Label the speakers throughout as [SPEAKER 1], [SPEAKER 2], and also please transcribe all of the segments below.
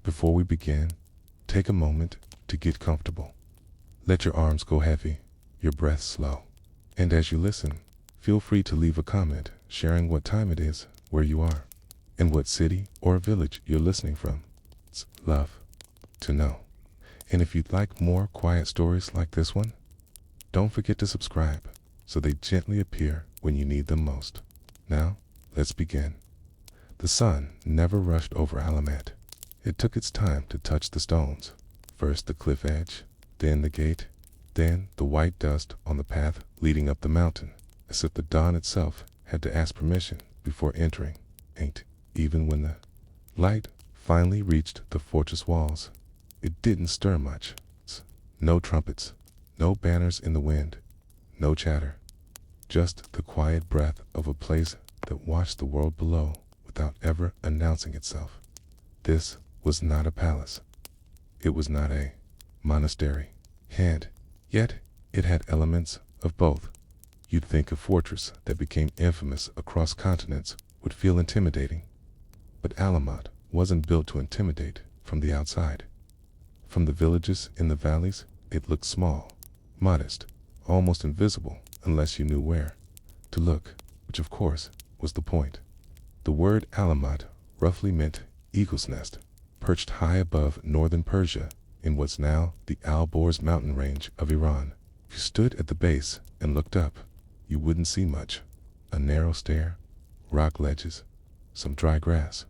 [SPEAKER 1] Before we begin, take a moment to get comfortable. Let your arms go heavy, your breath slow. And as you listen, feel free to leave a comment sharing what time it is, where you are, and what city or village you're listening from. It's love to know. And if you'd like more quiet stories like this one, don't forget to subscribe so they gently appear when you need them most. Now, let's begin. The sun never rushed over Alamut. It took its time to touch the stones. First the cliff edge, then the gate, then the white dust on the path leading up the mountain, as if the dawn itself had to ask permission before entering. Even when the light finally reached the fortress walls, it didn't stir much. No trumpets, no banners in the wind, no chatter, just the quiet breath of a place that watched the world below without ever announcing itself. This was not a palace. It was not a monastery. And yet it had elements of both. You'd think a fortress that became infamous across continents would feel intimidating. But Alamut wasn't built to intimidate from the outside. From the villages in the valleys, it looked small, modest, almost invisible unless you knew where to look, which of course was the point. The word Alamut roughly meant eagle's nest, perched high above northern Persia in what's now the Alborz mountain range of Iran. If you stood at the base and looked up, you wouldn't see much. A narrow stair, rock ledges, some dry grass.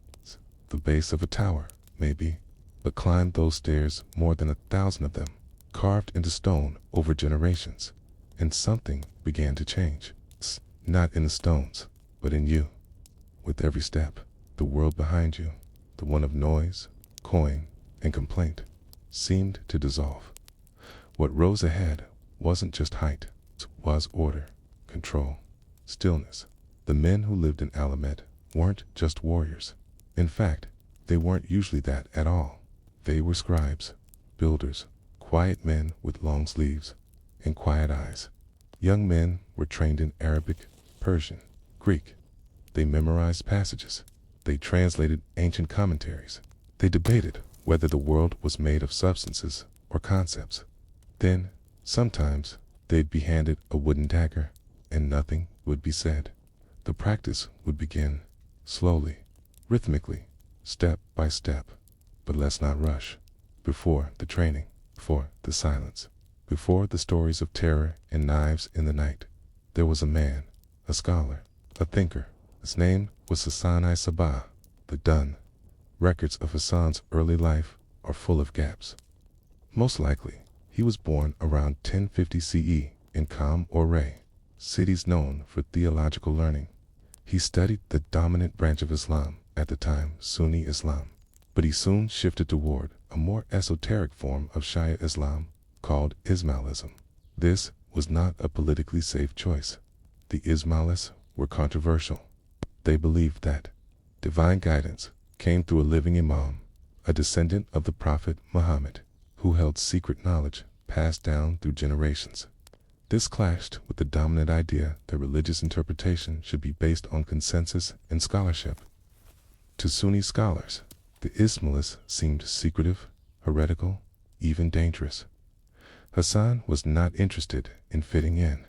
[SPEAKER 1] The base of a tower, maybe, but climbed those stairs more than 1,000 of them, carved into stone over generations, and something began to change. Not in the stones, but in you. With every step, the world behind you, the one of noise, coin, and complaint, seemed to dissolve. What rose ahead wasn't just height, it was order, control, stillness. The men who lived in Alamut weren't just warriors. In fact, they weren't usually that at all. They were scribes, builders, quiet men with long sleeves and quiet eyes. Young men were trained in Arabic, Persian, Greek. They memorized passages. They translated ancient commentaries. They debated whether the world was made of substances or concepts. Then, sometimes, they'd be handed a wooden dagger, and nothing would be said. The practice would begin, slowly, rhythmically, step by step. But let's not rush. Before the training, before the silence, before the stories of terror and knives in the night, there was a man, a scholar, a thinker. His name was Hashashin the Dun. Records of Hassan's early life are full of gaps. Most likely, he was born around 1050 CE in Qam or Ray, cities known for theological learning. He studied the dominant branch of Islam, at the time Sunni Islam, but he soon shifted toward a more esoteric form of Shia Islam called Ismailism. This was not a politically safe choice. The Ismailis were controversial. They believed that divine guidance came through a living imam, a descendant of the Prophet Muhammad, who held secret knowledge passed down through generations. This clashed with the dominant idea that religious interpretation should be based on consensus and scholarship. To Sunni scholars, the Ismailis seemed secretive, heretical, even dangerous. Hassan was not interested in fitting in.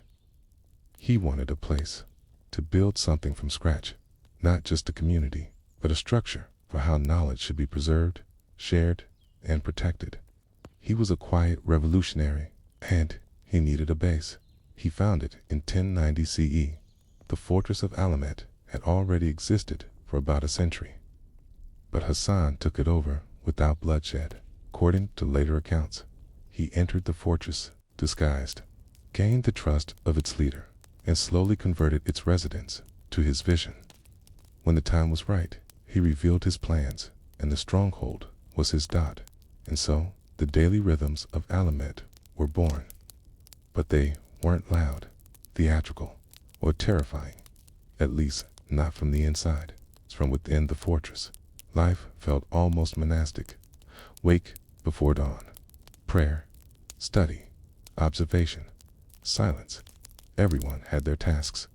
[SPEAKER 1] He wanted a place to build something from scratch, not just a community, but a structure for how knowledge should be preserved, shared, and protected. He was a quiet revolutionary, and he needed a base. He found it in 1090 CE. The fortress of Alamut had already existed for about a century. But Hassan took it over without bloodshed. According to later accounts, he entered the fortress disguised, gained the trust of its leader, and slowly converted its residents to his vision. When the time was right, he revealed his plans, and the stronghold was his dot. And so, the daily rhythms of Alamut were born. But they weren't loud, theatrical, or terrifying, at least not from the inside. From within the fortress, life felt almost monastic. Wake before dawn, prayer, study, observation, silence. Everyone had their tasks.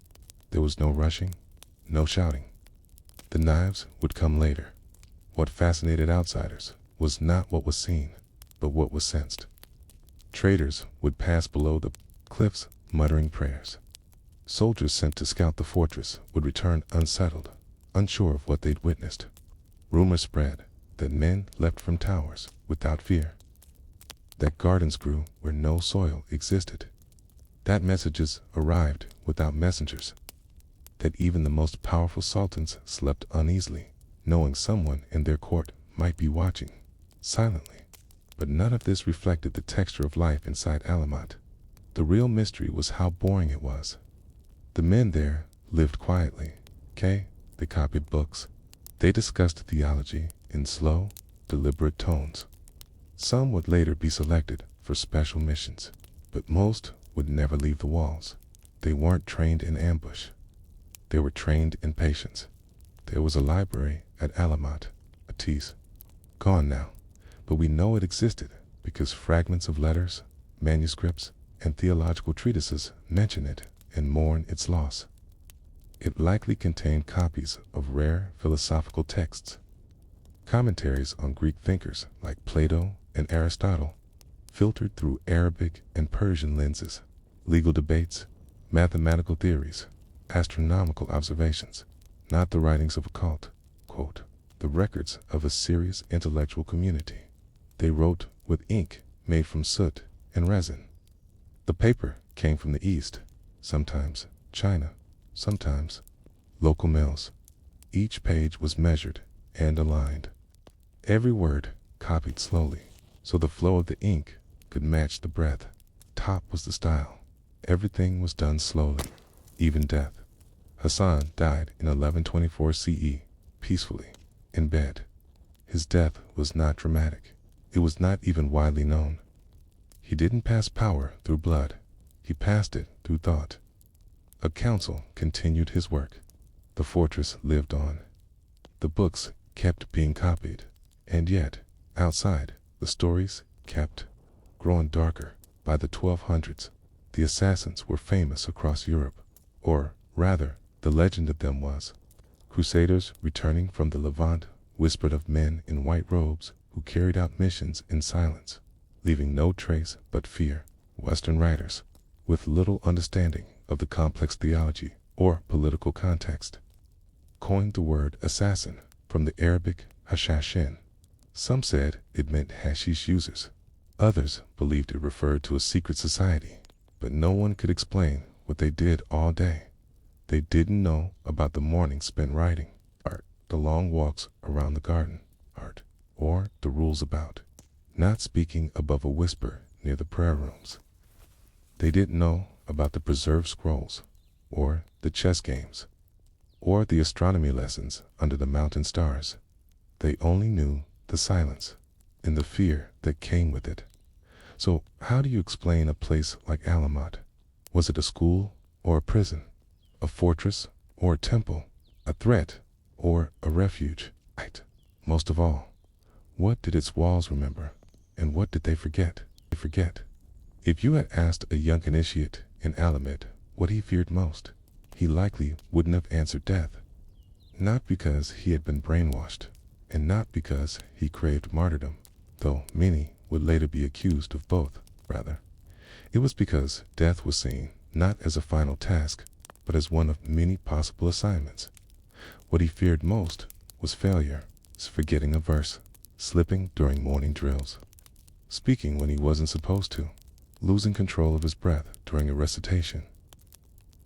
[SPEAKER 1] There was no rushing, no shouting. The knives would come later. What fascinated outsiders was not what was seen, but what was sensed. Traders would pass below the cliffs muttering prayers. Soldiers sent to scout the fortress would return unsettled, unsure of what they'd witnessed. Rumors spread that men leapt from towers without fear, that gardens grew where no soil existed, that messages arrived without messengers, that even the most powerful sultans slept uneasily, knowing someone in their court might be watching, silently. But none of this reflected the texture of life inside Alamut. The real mystery was how boring it was. The men there lived quietly. They copied books. They discussed theology in slow, deliberate tones. Some would later be selected for special missions, but most would never leave the walls. They weren't trained in ambush. They were trained in patience. There was a library at Alamut, a tease. Gone now, but we know it existed because fragments of letters, manuscripts, and theological treatises mention it and mourn its loss. It likely contained copies of rare philosophical texts, commentaries on Greek thinkers like Plato and Aristotle, filtered through Arabic and Persian lenses, legal debates, mathematical theories, astronomical observations, not the writings of a cult, quote, the records of a serious intellectual community. They wrote with ink made from soot and resin. The paper came from the East, sometimes China, sometimes local mills. Each page was measured and aligned. Every word copied slowly, so the flow of the ink could match the breath. Top was the style. Everything was done slowly, even death. Hassan died in 1124 CE, peacefully, in bed. His death was not dramatic. It was not even widely known. He didn't pass power through blood. He passed it through thought. A council continued his work. The fortress lived on. The books kept being copied. And yet, outside, the stories kept growing darker. By the 1200s, the assassins were famous across Europe. Or, rather, the legend of them was. Crusaders returning from the Levant whispered of men in white robes who carried out missions in silence, leaving no trace but fear. Western writers, with little understanding of the complex theology or political context, coined the word assassin from the Arabic Hashashin. Some said it meant hashish users. Others believed it referred to a secret society, but no one could explain what they did all day. They didn't know about the mornings spent writing, art, the long walks around the garden, art, or the rules about not speaking above a whisper near the prayer rooms. They didn't know about the preserved scrolls, or the chess games, or the astronomy lessons under the mountain stars. They only knew the silence and the fear that came with it. So how do you explain a place like Alamut? Was it a school or a prison? A fortress or a temple? A threat or a refuge? Most of all, what did its walls remember? And what did they forget? If you had asked a young initiate in Alamut what he feared most, he likely wouldn't have answered death. Not because he had been brainwashed, and not because he craved martyrdom, though many would later be accused of both, rather. It was because death was seen not as a final task, but as one of many possible assignments. What he feared most was failure, forgetting a verse, slipping during morning drills, speaking when he wasn't supposed to, losing control of his breath during a recitation.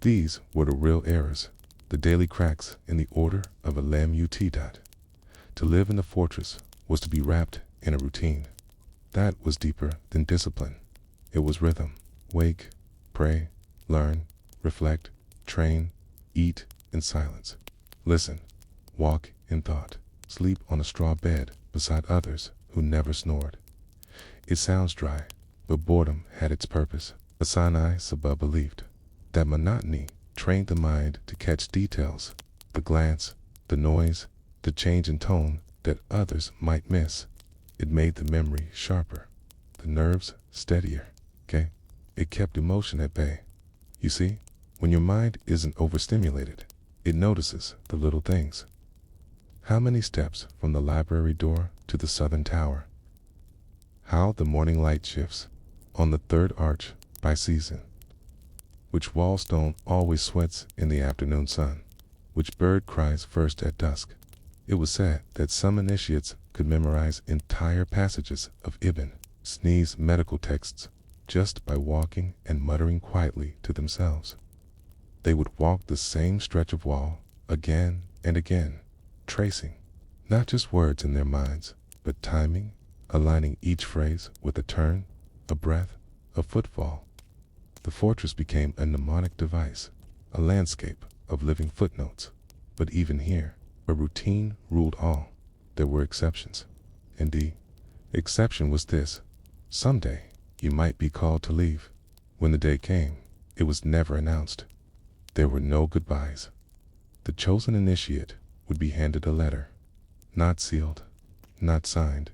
[SPEAKER 1] These were the real errors, the daily cracks in the order of Alamut. To live in the fortress was to be wrapped in a routine. That was deeper than discipline. It was rhythm. Wake, pray, learn, reflect, train, eat in silence. Listen, walk in thought, sleep on a straw bed beside others who never snored. It sounds dry, but boredom had its purpose. Hassan Sabah believed that monotony trained the mind to catch details, the glance, the noise, the change in tone that others might miss. It made the memory sharper, the nerves steadier, It kept emotion at bay. You see, when your mind isn't overstimulated, it notices the little things. How many steps from the library door to the southern tower? How the morning light shifts on the third arch by season. Which wall stone always sweats in the afternoon sun? Which bird cries first at dusk? It was said that some initiates could memorize entire passages of Ibn Sina's medical texts just by walking and muttering quietly to themselves. They would walk the same stretch of wall again and again, tracing not just words in their minds, but timing, aligning each phrase with a turn, a breath, a footfall. The fortress became a mnemonic device, a landscape of living footnotes. But even here, where routine ruled all, there were exceptions. And the exception was this: someday you might be called to leave. When the day came, it was never announced. There were no goodbyes. The chosen initiate would be handed a letter, not sealed, not signed,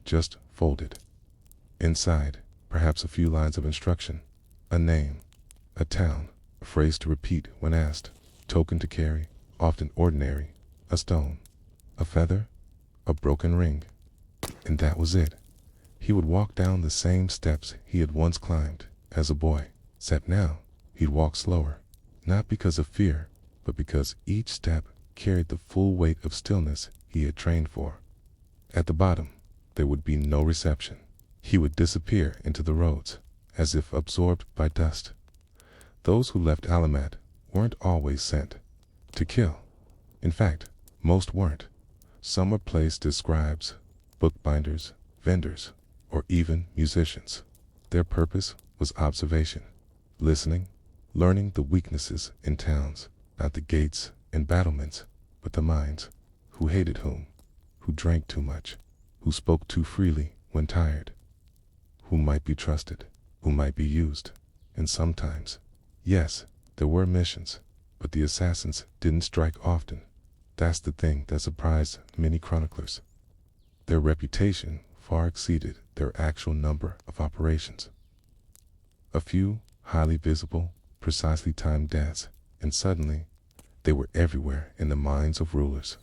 [SPEAKER 1] just folded. Inside, perhaps a few lines of instruction, a name, a town, a phrase to repeat when asked, token to carry, often ordinary, a stone, a feather, a broken ring. And that was it. He would walk down the same steps he had once climbed as a boy, except now he'd walk slower, not because of fear, but because each step carried the full weight of stillness he had trained for. At the bottom, there would be no reception. He would disappear into the roads, as if absorbed by dust. Those who left Alamut weren't always sent to kill. In fact, most weren't. Some were placed as scribes, bookbinders, vendors, or even musicians. Their purpose was observation, listening, learning the weaknesses in towns, not the gates and battlements, but the minds. Who hated whom? Who drank too much? Who spoke too freely when tired? Who might be trusted? Who might be used? And sometimes, yes, there were missions, but the assassins didn't strike often. That's the thing that surprised many chroniclers. Their reputation far exceeded their actual number of operations. A few highly visible, precisely timed deaths, and suddenly they were everywhere in the minds of rulers.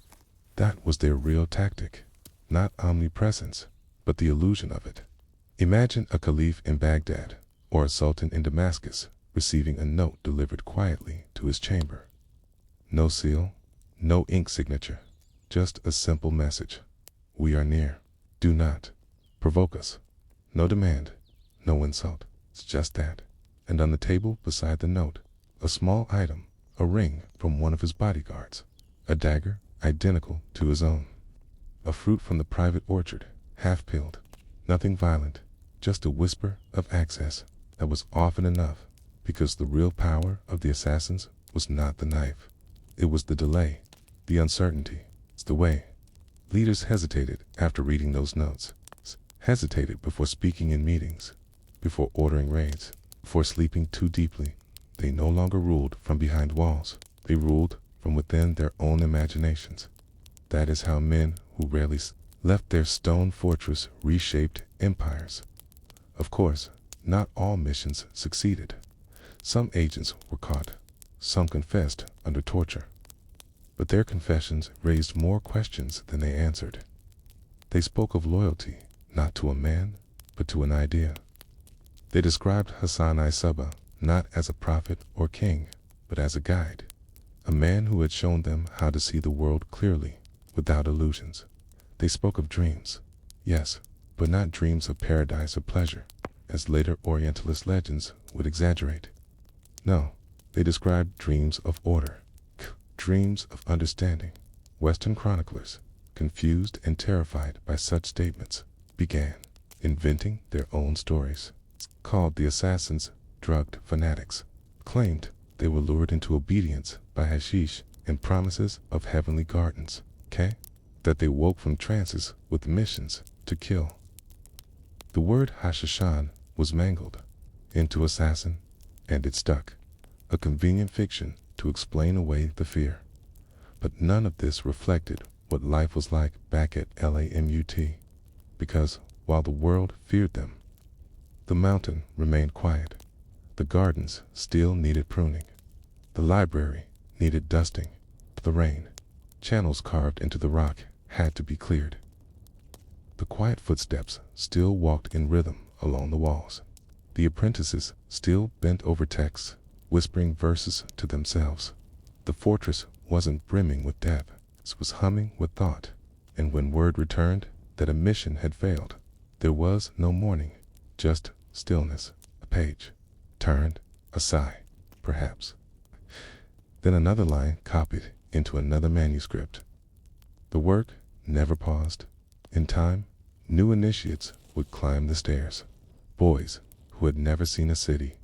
[SPEAKER 1] That was their real tactic, not omnipresence, but the illusion of it. Imagine a caliph in Baghdad or a sultan in Damascus receiving a note delivered quietly to his chamber. No seal, no ink signature, just a simple message. We are near. Do not provoke us. No demand, no insult. It's just that. And on the table beside the note, a small item, a ring from one of his bodyguards, a dagger identical to his own, a fruit from the private orchard, half peeled. Nothing violent, just a whisper of access that was often enough, because the real power of the assassins was not the knife. It was the delay, the uncertainty. It's the way. Leaders hesitated after reading those notes, hesitated before speaking in meetings, before ordering raids, before sleeping too deeply. They no longer ruled from behind walls. They ruled from within their own imaginations. That is how men who rarely left their stone fortress reshaped empires. Of course, not all missions succeeded. Some agents were caught. Some confessed under torture. But their confessions raised more questions than they answered. They spoke of loyalty, not to a man, but to an idea. They described Hassan not as a prophet or king, but as a guide, a man who had shown them how to see the world clearly, without illusions. They spoke of dreams, yes, but not dreams of paradise or pleasure, as later Orientalist legends would exaggerate. No, they described dreams of order, dreams of understanding. Western chroniclers, confused and terrified by such statements, began inventing their own stories. Called the assassins drugged fanatics, claimed they were lured into obedience by hashish and promises of heavenly gardens, that they woke from trances with missions to kill. The word Hashashin was mangled into assassin, and it stuck, a convenient fiction to explain away the fear. But none of this reflected what life was like back at Alamut, because while the world feared them, the mountain remained quiet. The gardens still needed pruning. The library needed dusting. The rain Channels carved into the rock had to be cleared. The quiet footsteps still walked in rhythm along the walls. The apprentices still bent over texts, whispering verses to themselves. The fortress wasn't brimming with depth, it was humming with thought. And when word returned that a mission had failed, there was no mourning, just stillness. A page turned, a sigh, perhaps. Then another line copied into another manuscript. The work never paused. In time, new initiates would climb the stairs. Boys who had never seen a city.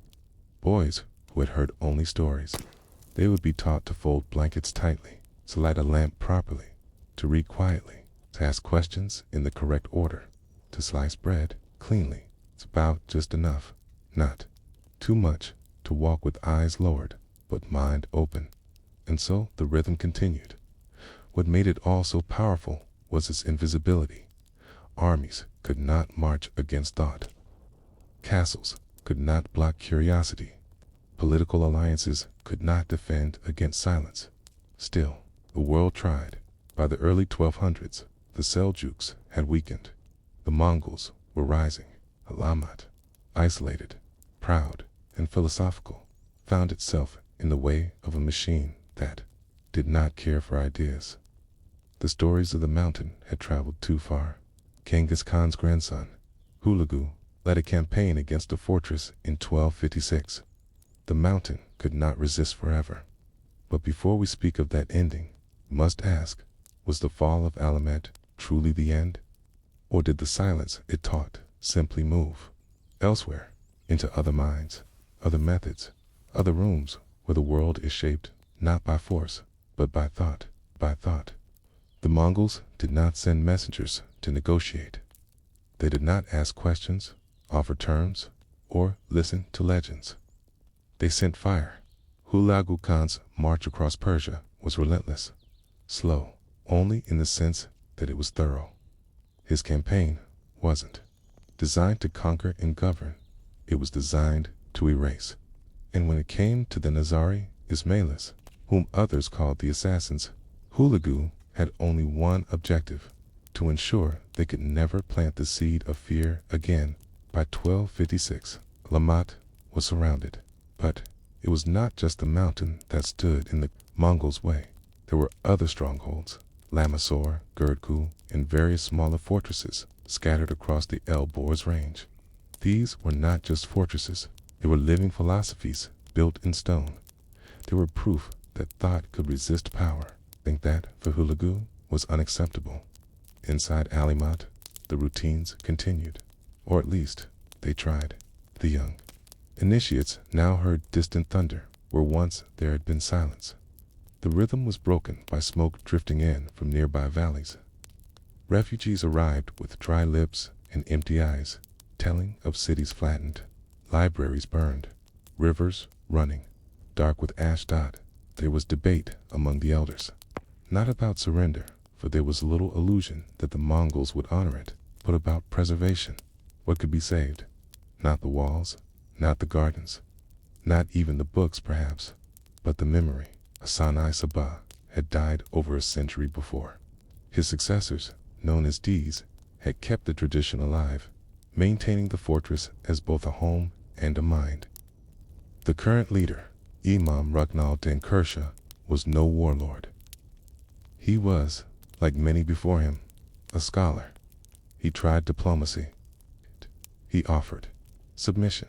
[SPEAKER 1] Boys who had heard only stories. They would be taught to fold blankets tightly, to light a lamp properly, to read quietly, to ask questions in the correct order, to slice bread cleanly. It's about just enough, not too much, to walk with eyes lowered, but mind open. And so the rhythm continued. What made it all so powerful was its invisibility. Armies could not march against thought. Castles could not block curiosity. Political alliances could not defend against silence. Still, the world tried. By the early 1200s, the Seljuks had weakened. The Mongols were rising. Alamut, isolated, proud, and philosophical, found itself in the way of a machine that did not care for ideas. The stories of the mountain had traveled too far. Genghis Khan's grandson, Hulagu, led a campaign against a fortress in 1256. The mountain could not resist forever. But before we speak of that ending, we must ask, was the fall of Alamut truly the end? Or did the silence it taught simply move elsewhere, into other minds, other methods, other rooms where the world is shaped not by force, but by thought, by thought? The Mongols did not send messengers to negotiate. They did not ask questions, offer terms, or listen to legends. They sent fire. Hulagu Khan's march across Persia was relentless, slow, only in the sense that it was thorough. His campaign wasn't designed to conquer and govern, it was designed to erase. And when it came to the Nizari Ismailis, whom others called the assassins, Hulagu had only one objective: to ensure they could never plant the seed of fear again. By 1256, Alamut was surrounded. But it was not just the mountain that stood in the Mongols' way. There were other strongholds, Lamasor, Gurdku, and various smaller fortresses scattered across the Elborz range. These were not just fortresses, they were living philosophies built in stone. They were proof that thought could resist power. Think that, for Hulagu, was unacceptable. Inside Alamut, the routines continued, or at least they tried. The young initiates now heard distant thunder where once there had been silence. The rhythm was broken by smoke drifting in from nearby valleys. Refugees arrived with dry lips and empty eyes, telling of cities flattened, libraries burned, rivers running, dark with ash dot. There was debate among the elders, not about surrender, for there was little illusion that the Mongols would honor it, but about preservation. What could be saved? Not the walls, not the gardens, not even the books perhaps, but the memory. Asanai Sabah had died over a century before. His successors, known as Ds, had kept the tradition alive, maintaining the fortress as both a home and a mind. The current leader, Imam Ruknal Den Kersha, was no warlord. He was, like many before him, a scholar. He tried diplomacy. He offered submission.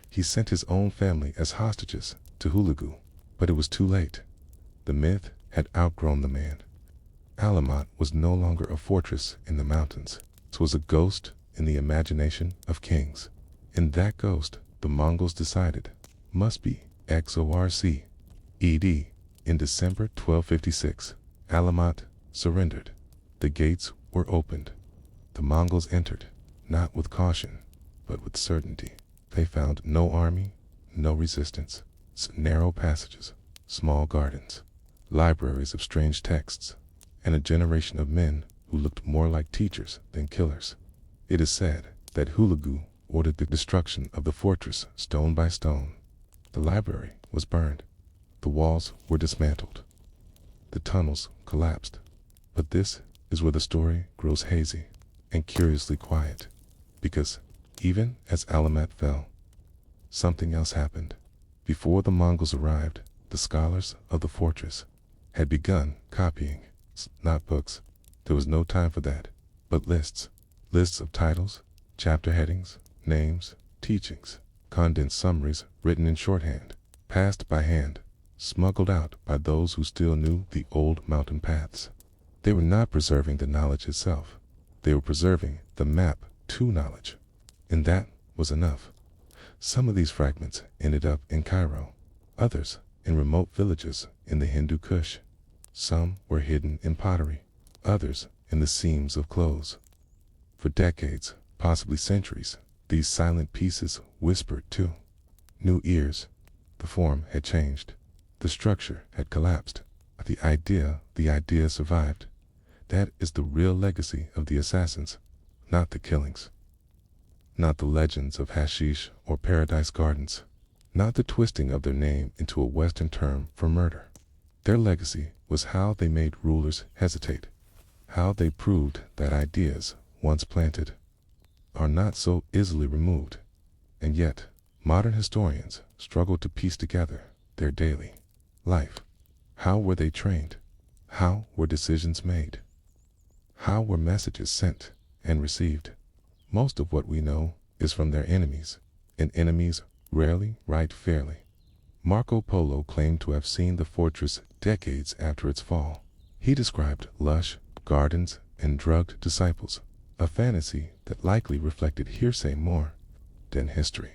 [SPEAKER 1] He sent his own family as hostages to Hulagu, but it was too late. The myth had outgrown the man. Alamut was no longer a fortress in the mountains. It was a ghost in the imagination of kings. And that ghost, the Mongols decided, must be XORC. ED. In December 1256, Alamut surrendered. The gates were opened. The Mongols entered, not with caution, but with certainty. They found no army, no resistance, narrow passages, small gardens, libraries of strange texts, and a generation of men who looked more like teachers than killers. It is said that Hulagu ordered the destruction of the fortress stone by stone. The library was burned. The walls were dismantled. the tunnels collapsed. But this is where the story grows hazy and curiously quiet, because even as Alamut fell, something else happened. Before the Mongols arrived, the scholars of the fortress had begun copying, not books. There was no time for that, but lists of titles, chapter headings, names, teachings, condensed summaries written in shorthand, passed by hand, smuggled out by those who still knew the old mountain paths. They were not preserving the knowledge itself. They were preserving the map to knowledge, and that was enough. Some of these fragments ended up in Cairo, others in remote villages in the Hindu Kush. Some were hidden in pottery, others in the seams of clothes. For decades, possibly centuries, these silent pieces whispered to new ears. The form had changed. The structure had collapsed. The idea survived. That is the real legacy of the assassins, not the killings. Not the legends of Hashish or Paradise Gardens, not the twisting of their name into a Western term for murder. Their legacy was how they made rulers hesitate, how they proved that ideas, once planted, are not so easily removed. And yet, modern historians struggle to piece together their daily life. How were they trained? How were decisions made? How were messages sent and received? Most of what we know is from their enemies, and enemies rarely write fairly. Marco Polo claimed to have seen the fortress decades after its fall. He described lush gardens and drugged disciples, a fantasy that likely reflected hearsay more than history.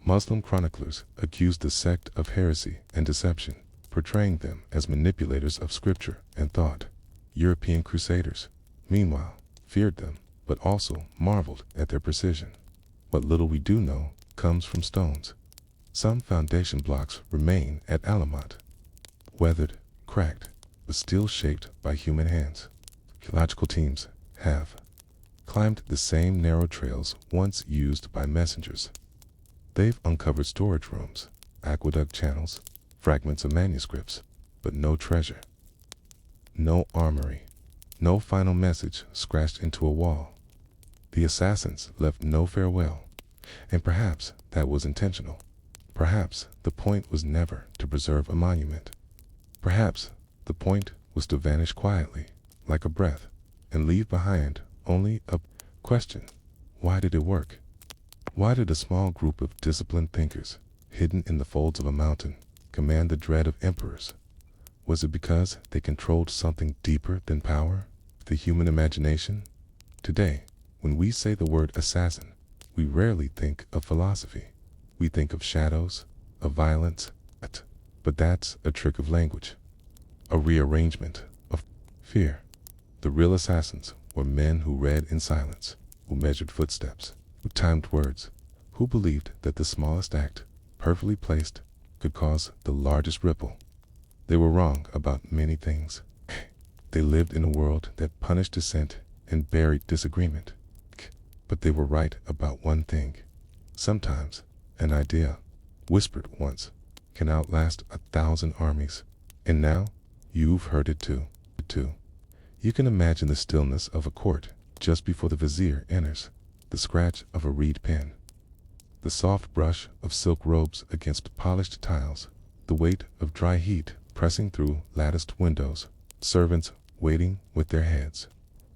[SPEAKER 1] Muslim chroniclers accused the sect of heresy and deception, portraying them as manipulators of scripture and thought. European crusaders, meanwhile, feared them, but also marveled at their precision. What little we do know comes from stones. Some foundation blocks remain at Alamut, weathered, cracked, but still shaped by human hands. Archaeological teams have climbed the same narrow trails once used by messengers. They've uncovered storage rooms, aqueduct channels, fragments of manuscripts, but no treasure. No armory, no final message scratched into a wall. The assassins left no farewell, and perhaps that was intentional. Perhaps the point was never to preserve a monument. Perhaps the point was to vanish quietly, like a breath, and leave behind only a question. Why did it work? Why did a small group of disciplined thinkers, hidden in the folds of a mountain, command the dread of emperors? Was it because they controlled something deeper than power, the human imagination? Today, when we say the word assassin, we rarely think of philosophy. We think of shadows, of violence, but that's a trick of language, a rearrangement of fear. The real assassins were men who read in silence, who measured footsteps, who timed words, who believed that the smallest act, perfectly placed, could cause the largest ripple. They were wrong about many things. They lived in a world that punished dissent and buried disagreement. But they were right about one thing. Sometimes an idea, whispered once, can outlast 1,000 armies. And now you've heard it too. You can imagine the stillness of a court just before the vizier enters, the scratch of a reed pen, the soft brush of silk robes against polished tiles, the weight of dry heat pressing through latticed windows, servants waiting with their heads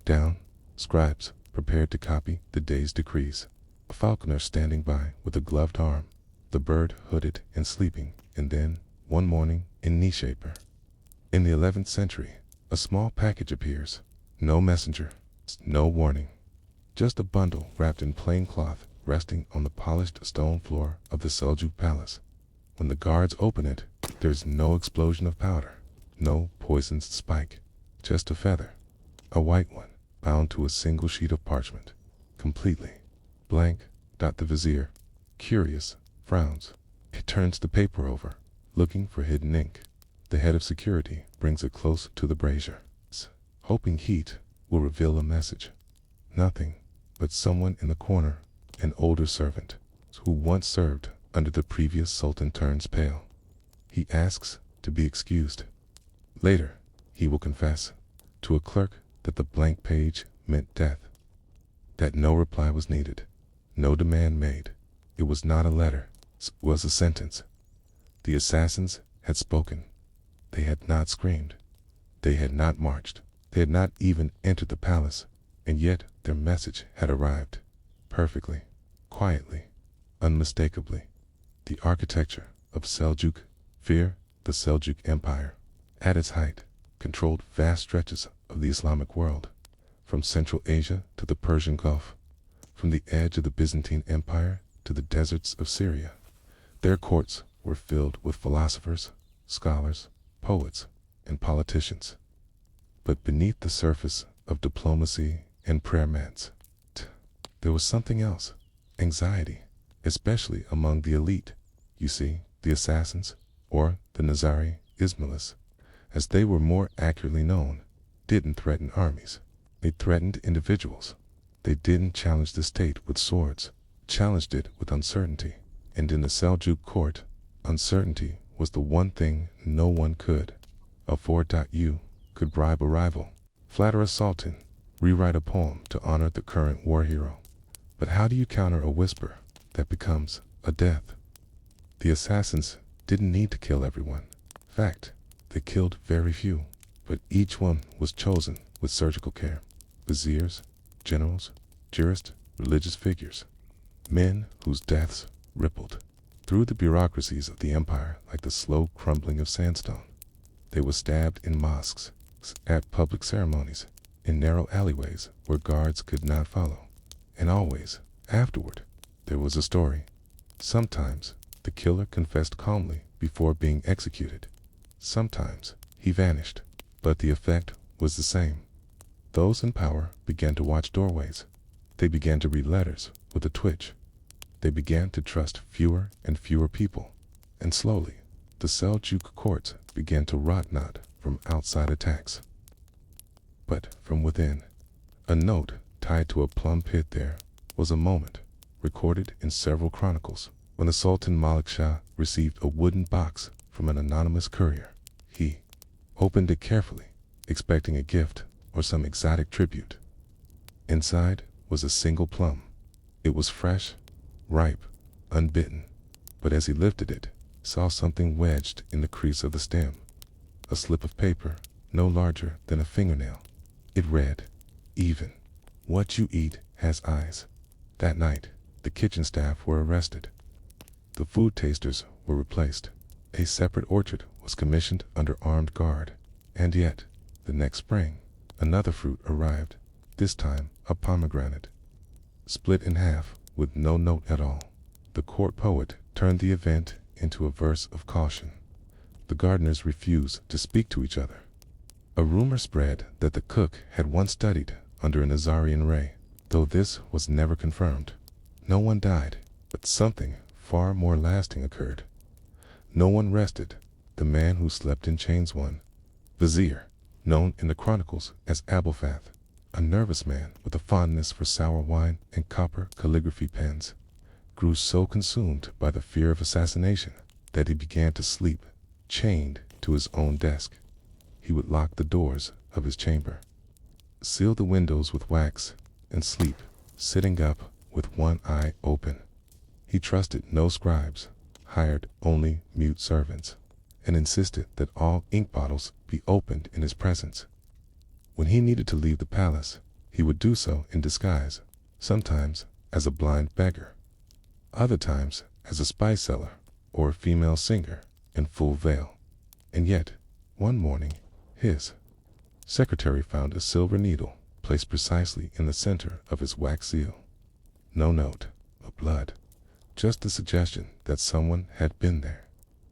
[SPEAKER 1] down, scribes prepared to copy the day's decrees, a falconer standing by with a gloved arm, the bird hooded and sleeping, and then, one morning, in Nishaper. In the 11th century, a small package appears. No messenger, no warning. Just a bundle wrapped in plain cloth resting on the polished stone floor of the Seljuk palace. When the guards open it, there's no explosion of powder, no poisoned spike, just a feather, a white one, bound to a single sheet of parchment, completely blank. The vizier, curious, frowns. He turns the paper over, looking for hidden ink. The head of security brings it close to the brazier, hoping heat will reveal a message. Nothing, but someone in the corner, an older servant, who once served under the previous sultan turns pale. He asks to be excused. Later, he will confess to a clerk that the blank page meant death, that no reply was needed, no demand made. It was not a letter, it was a sentence. The assassins had spoken. They had not screamed. They had not marched. They had not even entered the palace, and yet their message had arrived, perfectly, quietly, unmistakably. The architecture of Seljuk, the Seljuk Empire, at its height, controlled vast stretches of the Islamic world, from Central Asia to the Persian Gulf, from the edge of the Byzantine Empire to the deserts of Syria. Their courts were filled with philosophers, scholars, poets, and politicians. But beneath the surface of diplomacy and prayer mats, there was something else, anxiety, especially among the elite. You see, the assassins, or the Nizari Ismailis, as they were more accurately known, didn't threaten armies. They threatened individuals. They didn't challenge the state with swords, challenged it with uncertainty. And in the Seljuk court, uncertainty was the one thing no one could afford. You could bribe a rival, flatter a sultan, rewrite a poem to honor the current war hero. But how do you counter a whisper that becomes a death? The assassins didn't need to kill everyone. In fact, they killed very few, but each one was chosen with surgical care. Viziers, generals, jurists, religious figures, men whose deaths rippled through the bureaucracies of the empire like the slow crumbling of sandstone. They were stabbed in mosques, at public ceremonies, in narrow alleyways where guards could not follow. And always, afterward, there was a story. Sometimes, the killer confessed calmly before being executed. Sometimes, he vanished, but the effect was the same. Those in power began to watch doorways. They began to read letters with a twitch. They began to trust fewer and fewer people. And slowly, the Seljuk courts began to rot not from outside attacks, but from within. A note tied to a plum pit there was a moment, recorded in several chronicles, when the Sultan Malik Shah received a wooden box from an anonymous courier. He opened it carefully, expecting a gift or some exotic tribute. Inside was a single plum. It was fresh, ripe, unbitten, but as he lifted it, he saw something wedged in the crease of the stem. A slip of paper, no larger than a fingernail. It read, "Even what you eat has eyes." That night, the kitchen staff were arrested. The food tasters were replaced. A separate orchard was commissioned under armed guard. And yet, the next spring, another fruit arrived, this time a pomegranate, split in half with no note at all. The court poet turned the event into a verse of caution. The gardeners refused to speak to each other. A rumor spread that the cook had once studied under a Nazarian ray, though this was never confirmed. No one died, but something far more lasting occurred. No one rested. The man who slept in chains, one vizier, known in the chronicles as Abulfath, a nervous man with a fondness for sour wine and copper calligraphy pens, grew so consumed by the fear of assassination that he began to sleep, chained to his own desk. He would lock the doors of his chamber, seal the windows with wax, and sleep, sitting up with one eye open. He trusted no scribes, hired only mute servants, and insisted that all ink bottles be opened in his presence. When he needed to leave the palace, he would do so in disguise, sometimes as a blind beggar, other times as a spice seller or a female singer in full veil. And yet, one morning, his secretary found a silver needle placed precisely in the center of his wax seal. No note of blood, just the suggestion that someone had been there.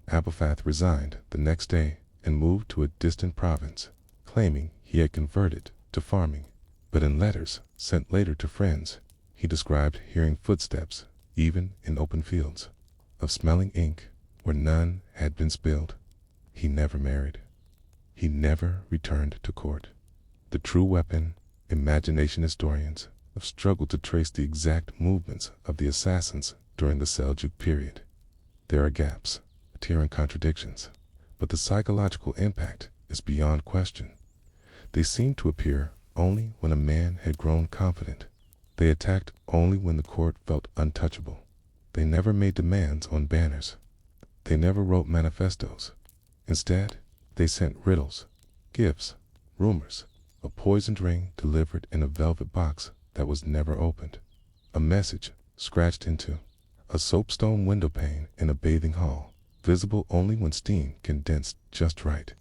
[SPEAKER 1] Abulfath resigned the next day and moved to a distant province, claiming he had converted to farming. But in letters sent later to friends, he described hearing footsteps, even in open fields, of smelling ink where none had been spilled. He never married. He never returned to court. The true weapon, imagination historians have struggled to trace the exact movements of the assassins during the Seljuk period. There are gaps, apparent contradictions, but the psychological impact is beyond question. They seemed to appear only when a man had grown confident. They attacked only when the court felt untouchable. They never made demands on banners. They never wrote manifestos. Instead, they sent riddles, gifts, rumors, a poisoned ring delivered in a velvet box that was never opened, a message scratched into a soapstone window pane in a bathing hall, visible only when steam condensed just right.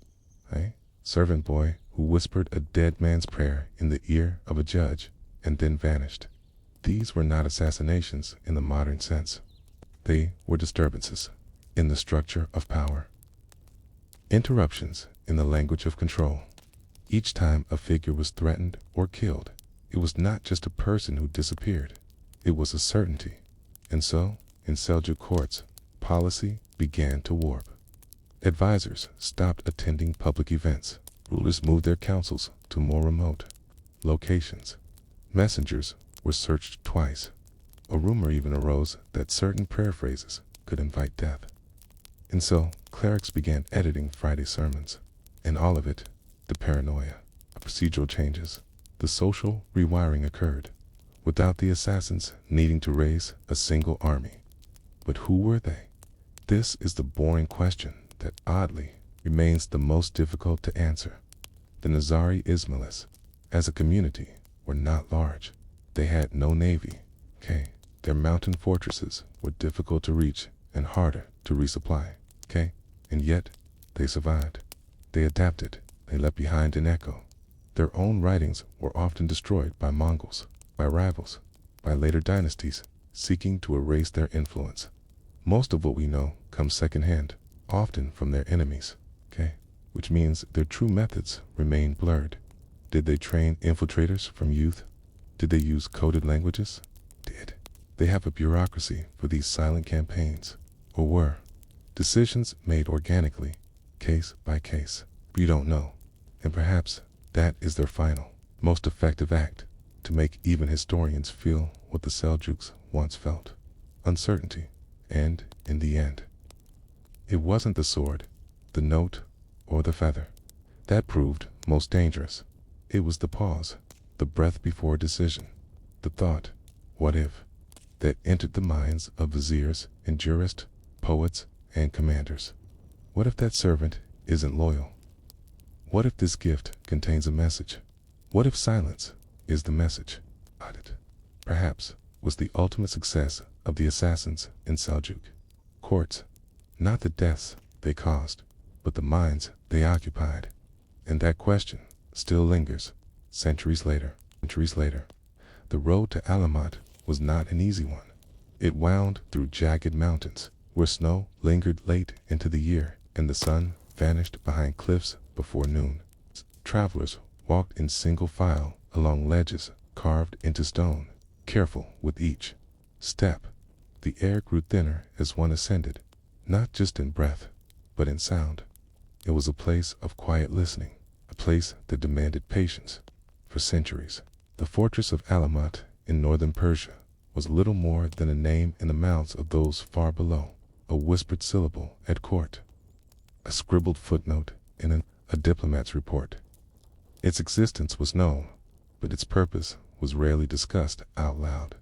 [SPEAKER 1] A servant boy who whispered a dead man's prayer in the ear of a judge and then vanished. These were not assassinations in the modern sense. They were disturbances in the structure of power. Interruptions in the language of control. Each time a figure was threatened or killed, it was not just a person who disappeared. It was a certainty. And so, in Seljuk courts, policy began to warp. Advisors stopped attending public events. Rulers moved their councils to more remote locations. Messengers were searched twice. A rumor even arose that certain prayer phrases could invite death. And so, clerics began editing Friday sermons. And all of it, the paranoia, procedural changes, the social rewiring occurred, without the assassins needing to raise a single army. But who were they? This is the boring question that oddly remains the most difficult to answer. The Nizari Ismailis, as a community, were not large. They had no navy. Their mountain fortresses were difficult to reach and harder to resupply. And yet, they survived. They adapted. They left behind an echo. Their own writings were often destroyed by Mongols, by rivals, by later dynasties seeking to erase their influence. Most of what we know comes secondhand, often from their enemies, which means their true methods remain blurred. Did they train infiltrators from youth? Did they use coded languages? Did they have a bureaucracy for these silent campaigns? Or were decisions made organically, case by case? We don't know. And perhaps that is their final, most effective act, to make even historians feel what the Seljuks once felt: uncertainty. And, in the end, it wasn't the sword, the note, or the feather that proved most dangerous. It was the pause, the breath before decision, the thought, what if, that entered the minds of viziers and jurists, poets, and commanders. What if that servant isn't loyal? What if this gift contains a message? What if silence is the message? Perhaps was the ultimate success of the assassins in Seljuk courts, not the deaths they caused, but the minds they occupied. And that question still lingers centuries later. The road to Alamut was not an easy one. It wound through jagged mountains, where snow lingered late into the year and the sun vanished behind cliffs before noon. Travelers walked in single file along ledges carved into stone, careful with each step. The air grew thinner as one ascended, not just in breath, but in sound. It was a place of quiet listening, a place that demanded patience. For centuries, the fortress of Alamut in northern Persia was little more than a name in the mouths of those far below, a whispered syllable at court, a scribbled footnote in a diplomat's report. Its existence was known, but its purpose was rarely discussed out loud.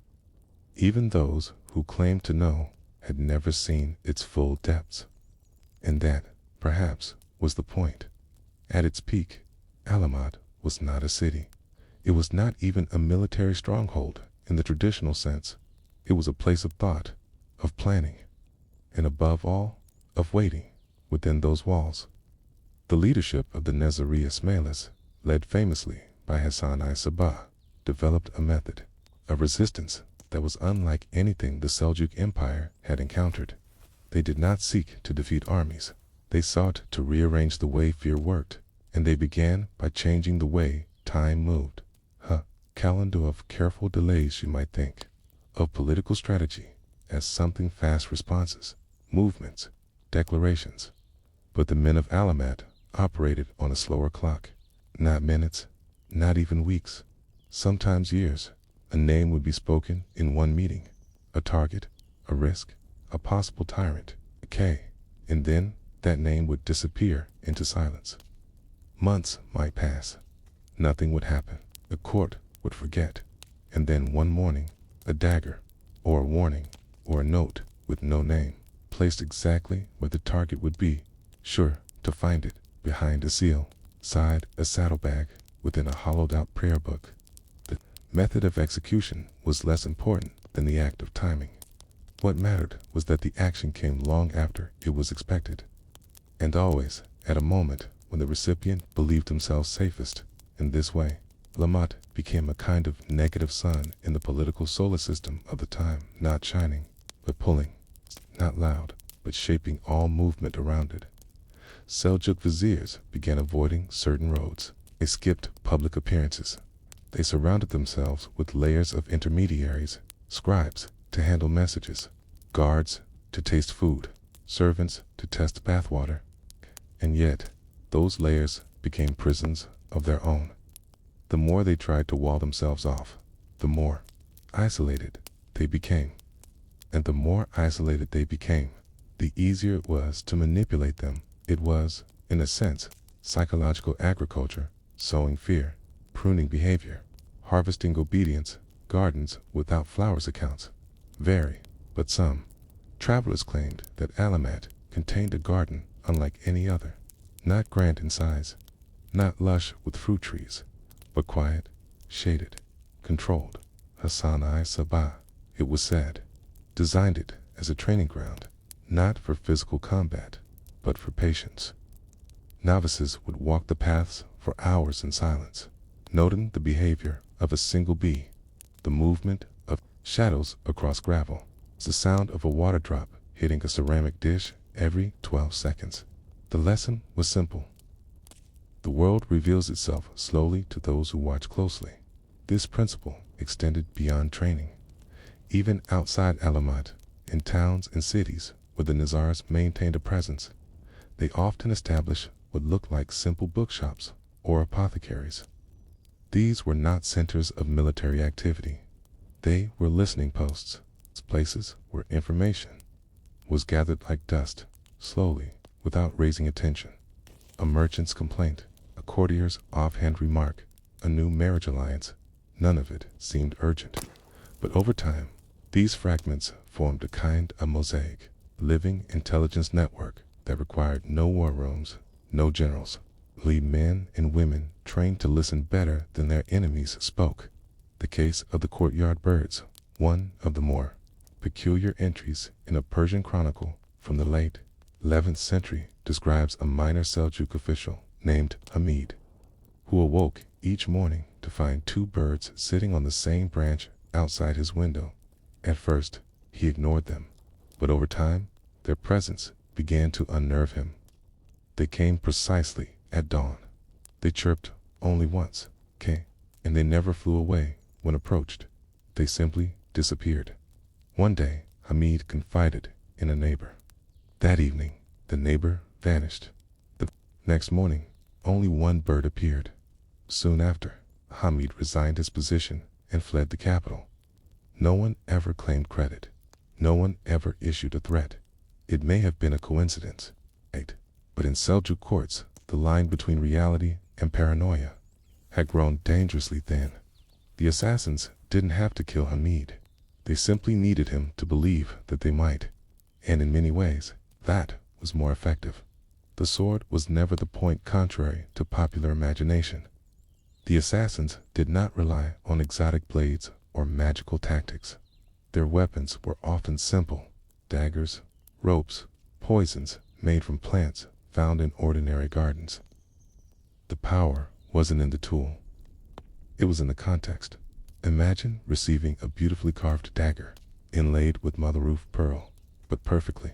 [SPEAKER 1] Even those who claimed to know had never seen its full depths. And that, perhaps, was the point. At its peak, Alamut was not a city. It was not even a military stronghold in the traditional sense. It was a place of thought, of planning, and above all, of waiting within those walls. The leadership of the Nizari Ismailis, led famously by Hassan I-Sabah, developed a method, a resistance that was unlike anything the Seljuk Empire had encountered. They did not seek to defeat armies. They sought to rearrange the way fear worked, and they began by changing the way time moved. Calendar of careful delays, you might think, of political strategy as something fast responses, movements, declarations. But the men of Alamut operated on a slower clock. Not minutes, not even weeks, sometimes years. A name would be spoken in one meeting, a target, a risk, a possible tyrant, and then that name would disappear into silence. Months might pass. Nothing would happen. The court would forget. And then one morning, a dagger, or a warning, or a note with no name, placed exactly where the target would be, sure to find it, behind a seal, side a saddlebag, within a hollowed-out prayer book. The method of execution was less important than the act of timing. What mattered was that the action came long after it was expected, and always at a moment when the recipient believed himself safest. In this way, Alamut became a kind of negative sun in the political solar system of the time, not shining, but pulling, not loud, but shaping all movement around it. Seljuk viziers began avoiding certain roads. They skipped public appearances. They surrounded themselves with layers of intermediaries, scribes to handle messages, guards to taste food, servants to test bathwater. And yet, those layers became prisons of their own. The more they tried to wall themselves off, the more isolated they became. And the more isolated they became, the easier it was to manipulate them. It was, in a sense, psychological agriculture, sowing fear, pruning behavior, harvesting obedience, gardens without flowers accounts. Vary, but some. Travelers claimed that Alamut contained a garden unlike any other, not grand in size, not lush with fruit trees, but quiet, shaded, controlled. Hassan Sabah, it was said, designed it as a training ground, not for physical combat, but for patience. Novices would walk the paths for hours in silence, noting the behavior of a single bee, the movement of shadows across gravel, the sound of a water drop hitting a ceramic dish every 12 seconds. The lesson was simple. The world reveals itself slowly to those who watch closely. This principle extended beyond training. Even outside Alamut, in towns and cities where the Nizars maintained a presence, they often established what looked like simple bookshops or apothecaries. These were not centers of military activity. They were listening posts, places where information was gathered like dust, slowly, without raising attention. A merchant's complaint, a courtier's offhand remark, a new marriage alliance, none of it seemed urgent. But over time, these fragments formed a kind of mosaic, living intelligence network that required no war rooms, no generals, only men and women trained to listen better than their enemies spoke. The case of the courtyard birds, one of the more peculiar entries in a Persian chronicle from the late 11th century, describes a minor Seljuk official named Hamid, who awoke each morning to find two birds sitting on the same branch outside his window. At first, he ignored them, but over time, their presence began to unnerve him. They came precisely at dawn. They chirped only once, and they never flew away when approached. They simply disappeared. One day, Hamid confided in a neighbor. That evening, the neighbor vanished. The next morning, only one bird appeared. Soon after, Hamid resigned his position and fled the capital. No one ever claimed credit. No one ever issued a threat. It may have been a coincidence, right? But in Seljuk courts, the line between reality and paranoia had grown dangerously thin. The assassins didn't have to kill Hamid. They simply needed him to believe that they might. And in many ways, that was more effective. The sword was never the point contrary to popular imagination. The assassins did not rely on exotic blades or magical tactics. Their weapons were often simple: daggers, ropes, poisons made from plants found in ordinary gardens. The power wasn't in the tool. It was in the context. Imagine receiving a beautifully carved dagger, inlaid with mother-of pearl, but perfectly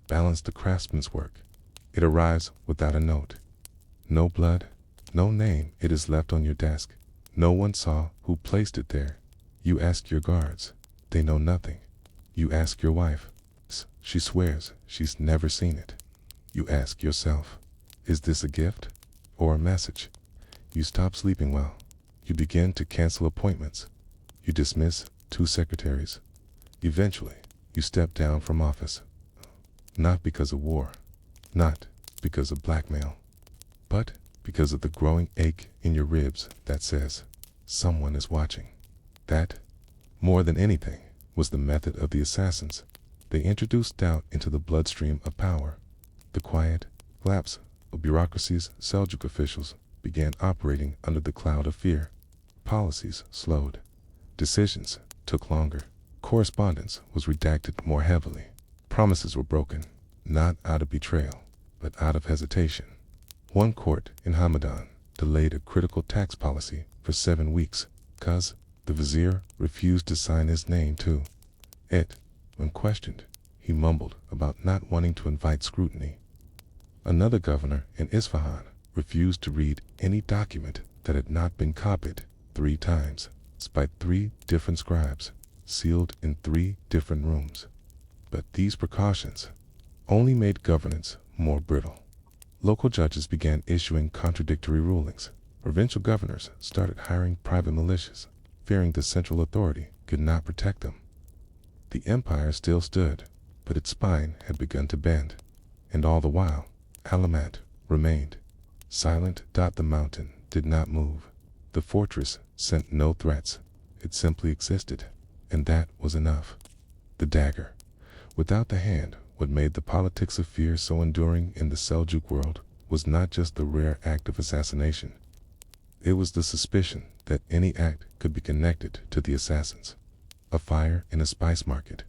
[SPEAKER 1] balanced the craftsman's work. It arrives without a note. No blood, no name. It is left on your desk. No one saw who placed it there. You ask your guards. They know nothing. You ask your wife. She swears she's never seen it. You ask yourself, is this a gift or a message? You stop sleeping well. You begin to cancel appointments. You dismiss 2 secretaries. Eventually, you step down from office. Not because of war, not because of blackmail, but because of the growing ache in your ribs that says, someone is watching. That, more than anything, was the method of the assassins. They introduced doubt into the bloodstream of power. The quiet collapse of bureaucracy's Seljuk officials began operating under the cloud of fear. Policies slowed. Decisions took longer. Correspondence was redacted more heavily. Promises were broken, not out of betrayal, but out of hesitation. One court in Hamadan delayed a critical tax policy for 7 weeks because the vizier refused to sign his name to it. When questioned, he mumbled about not wanting to invite scrutiny. Another governor in Isfahan refused to read any document that had not been copied 3 times by 3 different scribes, sealed in 3 different rooms. But these precautions only made governance more brittle. Local judges began issuing contradictory rulings. Provincial governors started hiring private militias, fearing the central authority could not protect them. The empire still stood, but its spine had begun to bend. And all the while, Alamut remained silent. The mountain did not move. The fortress sent no threats. It simply existed, and that was enough. The dagger. Without the hand, what made the politics of fear so enduring in the Seljuk world was not just the rare act of assassination. It was the suspicion that any act could be connected to the assassins. A fire in a spice market.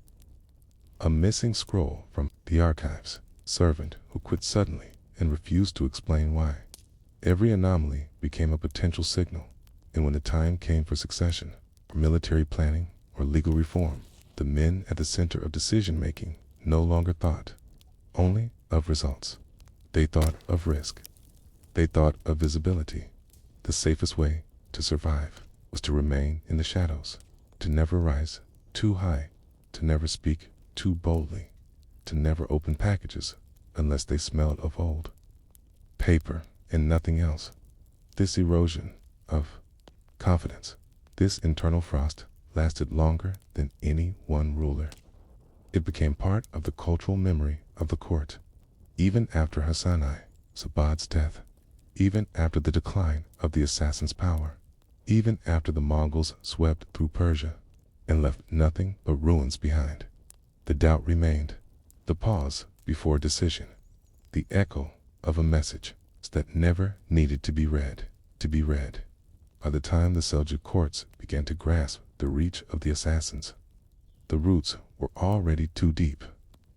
[SPEAKER 1] A missing scroll from the archives. Servant who quit suddenly and refused to explain why. Every anomaly became a potential signal, and when the time came for succession, or military planning, or legal reform, the men at the center of decision-making no longer thought only of results. They thought of risk. They thought of visibility. The safest way to survive was to remain in the shadows, to never rise too high, to never speak too boldly, to never open packages unless they smelled of old paper and nothing else. This erosion of confidence, this internal frost, lasted longer than any one ruler. It became part of the cultural memory of the court. Even after Hassanai Sabad's death, even after the decline of the assassin's power, even after the Mongols swept through Persia and left nothing but ruins behind, the doubt remained, the pause before decision, the echo of a message that never needed to be read. By the time the Seljuk courts began to grasp the reach of the assassins, the roots were already too deep.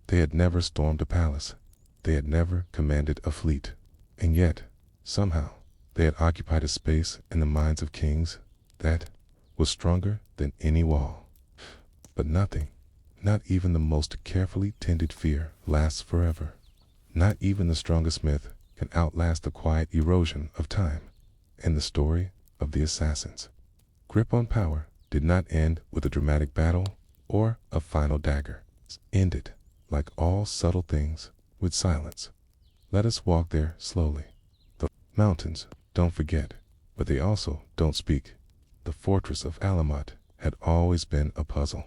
[SPEAKER 1] They had never stormed a palace. They had never commanded a fleet. And yet, somehow, they had occupied a space in the minds of kings that was stronger than any wall. But nothing, not even the most carefully tended fear, lasts forever. Not even the strongest myth can outlast the quiet erosion of time. And the story of the assassins' grip on power did not end with a dramatic battle or a final dagger. It ended, like all subtle things, with silence. Let us walk there slowly. The mountains don't forget, but they also don't speak. The fortress of Alamut had always been a puzzle,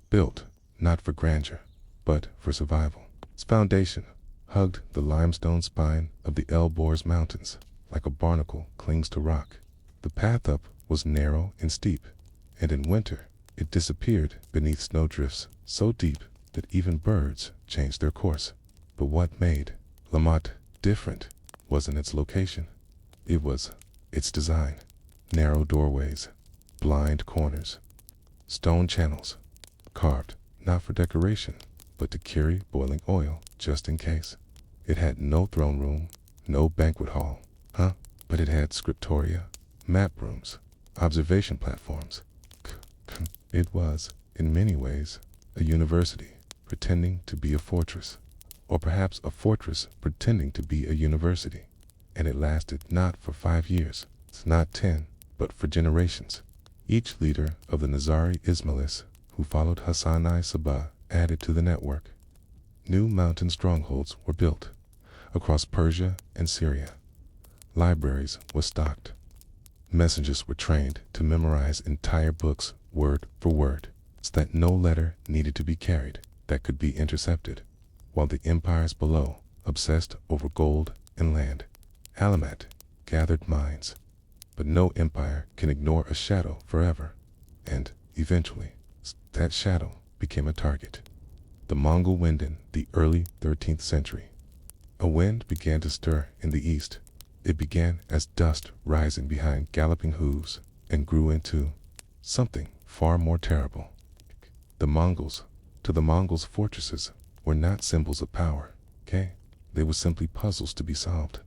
[SPEAKER 1] built not for grandeur, but for survival. Its foundation hugged the limestone spine of the Elborz Mountains, like a barnacle clings to rock. The path up was narrow and steep, and in winter it disappeared beneath snowdrifts so deep that even birds changed their course. But what made Alamut different wasn't its location. It was its design. Narrow doorways, blind corners, stone channels, carved not for decoration, but to carry boiling oil just in case. It had no throne room, no banquet hall, but it had scriptoria, map rooms, observation platforms. It was, in many ways, a university pretending to be a fortress, or perhaps a fortress pretending to be a university. And it lasted not for 5 years, not 10, but for generations. Each leader of the Nizari Ismailis who followed Hassanai Sabah added to the network. New mountain strongholds were built across Persia and Syria. Libraries were stocked. Messengers were trained to memorize entire books word for word, so that no letter needed to be carried that could be intercepted, while the empires below obsessed over gold and land. Alamut gathered minds. But no empire can ignore a shadow forever. And, eventually, that shadow became a target. The Mongol wind in the early 13th century. A wind began to stir in the east. It began as dust rising behind galloping hooves and grew into something far more terrible. The Mongols, to the Mongols, fortresses were not symbols of power, okay? They were simply puzzles to be solved.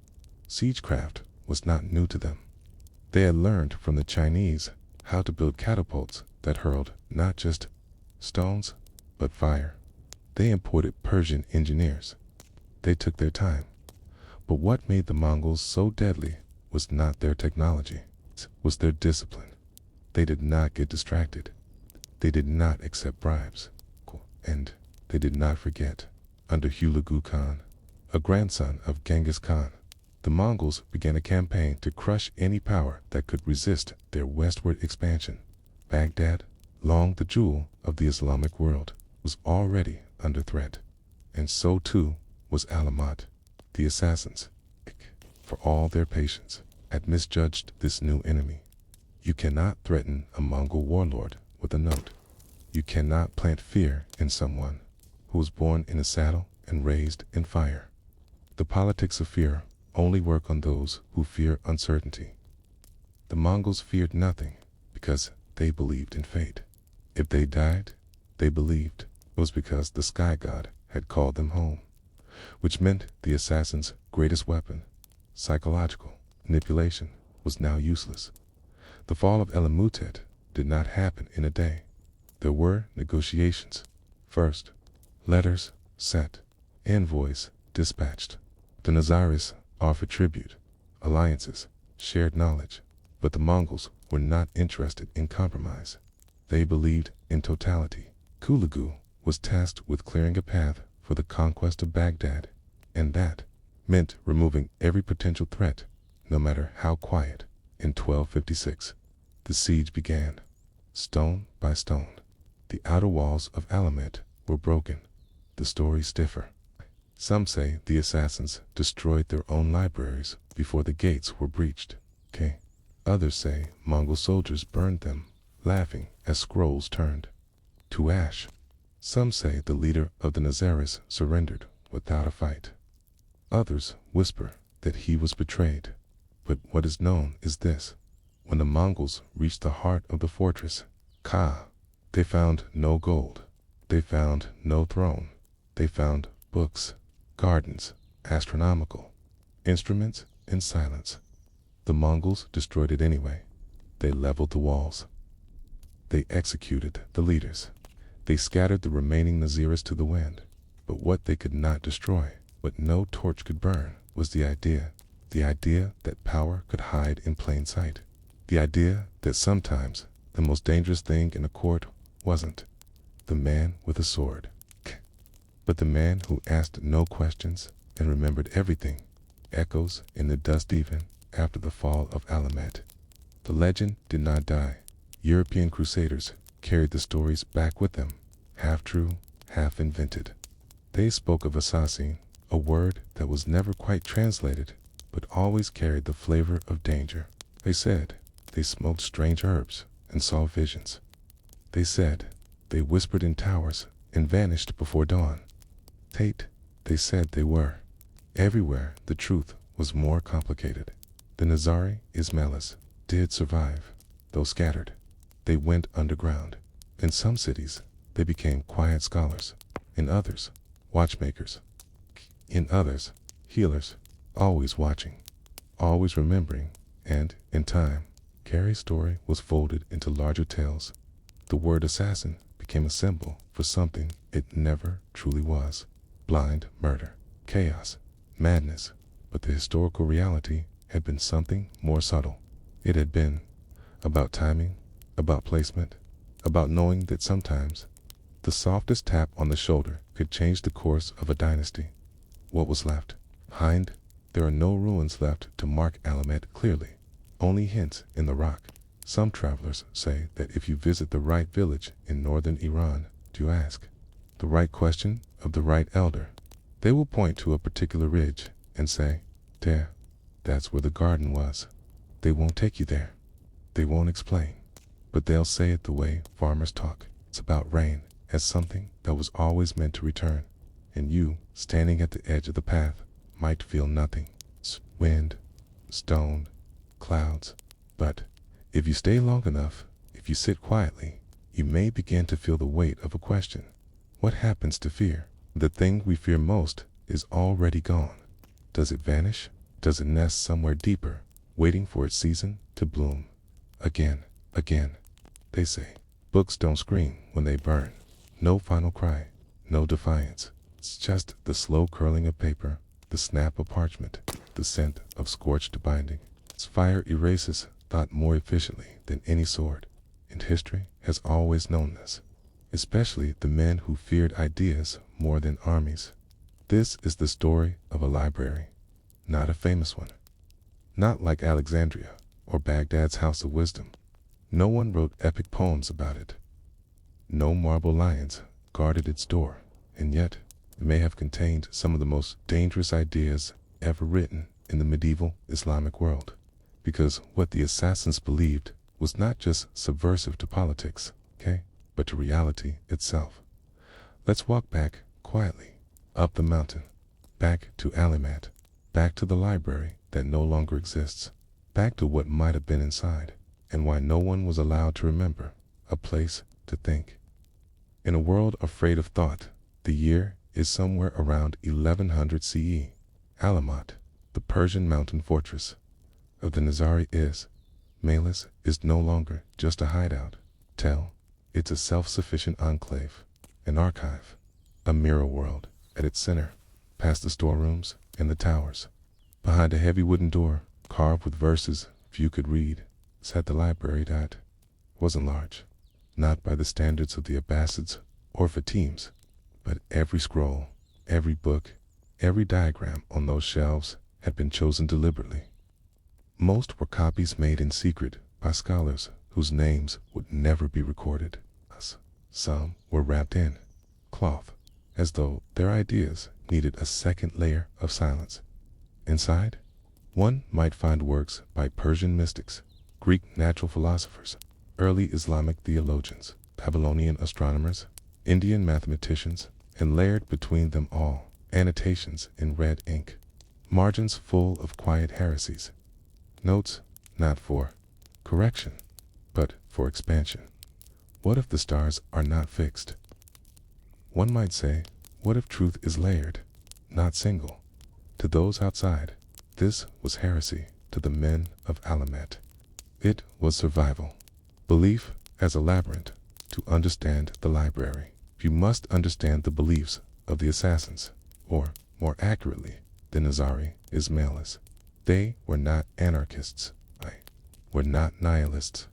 [SPEAKER 1] Siegecraft was not new to them. They had learned from the Chinese how to build catapults that hurled not just stones, but fire. They imported Persian engineers. They took their time. But what made the Mongols so deadly was not their technology, it was their discipline. They did not get distracted. They did not accept bribes. And they did not forget, under Hulagu Khan, a grandson of Genghis Khan, the Mongols began a campaign to crush any power that could resist their westward expansion. Baghdad, long the jewel of the Islamic world, was already under threat. And so too was Alamut. The assassins, for all their patience, had misjudged this new enemy. You cannot threaten a Mongol warlord with a note. You cannot plant fear in someone who was born in a saddle and raised in fire. The politics of fear only work on those who fear uncertainty. The Mongols feared nothing because they believed in fate. If they died, they believed it was because the sky god had called them home, which meant the assassin's greatest weapon, psychological manipulation, was now useless. The fall of Alamut did not happen in a day. There were negotiations. First, letters sent, envoys dispatched. The Nazaris offered tribute, alliances, shared knowledge. But the Mongols were not interested in compromise. They believed in totality. Hulagu was tasked with clearing a path for the conquest of Baghdad, and that meant removing every potential threat, no matter how quiet. In 1256, the siege began. Stone by stone, the outer walls of Alamut were broken. The stories differ. Some say the assassins destroyed their own libraries before the gates were breached. Okay. Others say Mongol soldiers burned them, laughing as scrolls turned to ash. Some say the leader of the Nazaris surrendered without a fight. Others whisper that he was betrayed. But what is known is this: when the Mongols reached the heart of the fortress, Ka, they found no gold. They found no throne. They found books, gardens, astronomical instruments, and silence. The Mongols destroyed it anyway. They leveled the walls. They executed the leaders. They scattered the remaining Naziris to the wind. But what they could not destroy, what no torch could burn, was the idea that power could hide in plain sight. The idea that sometimes the most dangerous thing in a court wasn't the man with a sword, but the man who asked no questions and remembered everything. Echoes in the dust even after the fall of Alamut. The legend did not die. European crusaders carried the stories back with them, half true, half invented. They spoke of Hashashin, a word that was never quite translated, but always carried the flavor of danger. They said they smoked strange herbs and saw visions. They said they whispered in towers and vanished before dawn. Tate, they said they were. Everywhere the truth was more complicated. The Nizari Ismailis did survive, though scattered. They went underground. In some cities, they became quiet scholars. In others, watchmakers. In others, healers, always watching, always remembering, and, in time, Carrie's story was folded into larger tales. The word assassin became a symbol for something it never truly was: blind murder, chaos, madness. But the historical reality had been something more subtle. It had been about timing, about placement, about knowing that sometimes the softest tap on the shoulder could change the course of a dynasty. What was left behind? There are no ruins left to mark Alamut clearly, only hints in the rock. Some travelers say that if you visit the right village in northern Iran, to ask the right question of the right elder, they will point to a particular ridge and say, there, That's where the garden was. They won't take you there. They won't explain. But they'll say it the way farmers talk. It's about rain as something that was always meant to return. And you, standing at the edge of the path, might feel nothing. Wind, stone, clouds. But if you stay long enough, if you sit quietly, you may begin to feel the weight of a question. What happens to fear? The thing we fear most is already gone. Does it vanish? Does it nest somewhere deeper, waiting for its season to bloom? Again, they say. Books don't scream when they burn. No final cry, no defiance. It's just the slow curling of paper, the snap of parchment, the scent of scorched binding. Its fire erases thought more efficiently than any sword, and history has always known this, especially the men who feared ideas more than armies. This is the story of a library, not a famous one. Not like Alexandria or Baghdad's House of Wisdom. No one wrote epic poems about it. No marble lions guarded its door, and yet it may have contained some of the most dangerous ideas ever written in the medieval Islamic world. Because what the assassins believed was not just subversive to politics, but to reality itself. Let's walk back quietly, up the mountain, back to Alamut, back to the library that no longer exists, back to what might have been inside, and why no one was allowed to remember, a place to think. In a world afraid of thought, the year is somewhere around 1100 CE. Alamut, the Persian mountain fortress of the Nizari Ismailis, is no longer just a hideout. It's a self-sufficient enclave, an archive, a mirror world. At its center, past the storerooms and the towers, behind a heavy wooden door carved with verses few could read, sat the library that wasn't large, not by the standards of the Abbasids or Fatims, but every scroll, every book, every diagram on those shelves had been chosen deliberately. Most were copies made in secret by scholars whose names would never be recorded. Some were wrapped in cloth, as though their ideas needed a second layer of silence. Inside, one might find works by Persian mystics, Greek natural philosophers, early Islamic theologians, Babylonian astronomers, Indian mathematicians, and layered between them all, annotations in red ink, margins full of quiet heresies, notes not for correction, but for expansion. What if the stars are not fixed? One might say, what if truth is layered, not single? To those outside, this was heresy. To the men of Alamut, it was survival. Belief as a labyrinth. To understand the library, you must understand the beliefs of the assassins, or, more accurately, the Nizari Ismailis. They were not anarchists. Were not nihilists.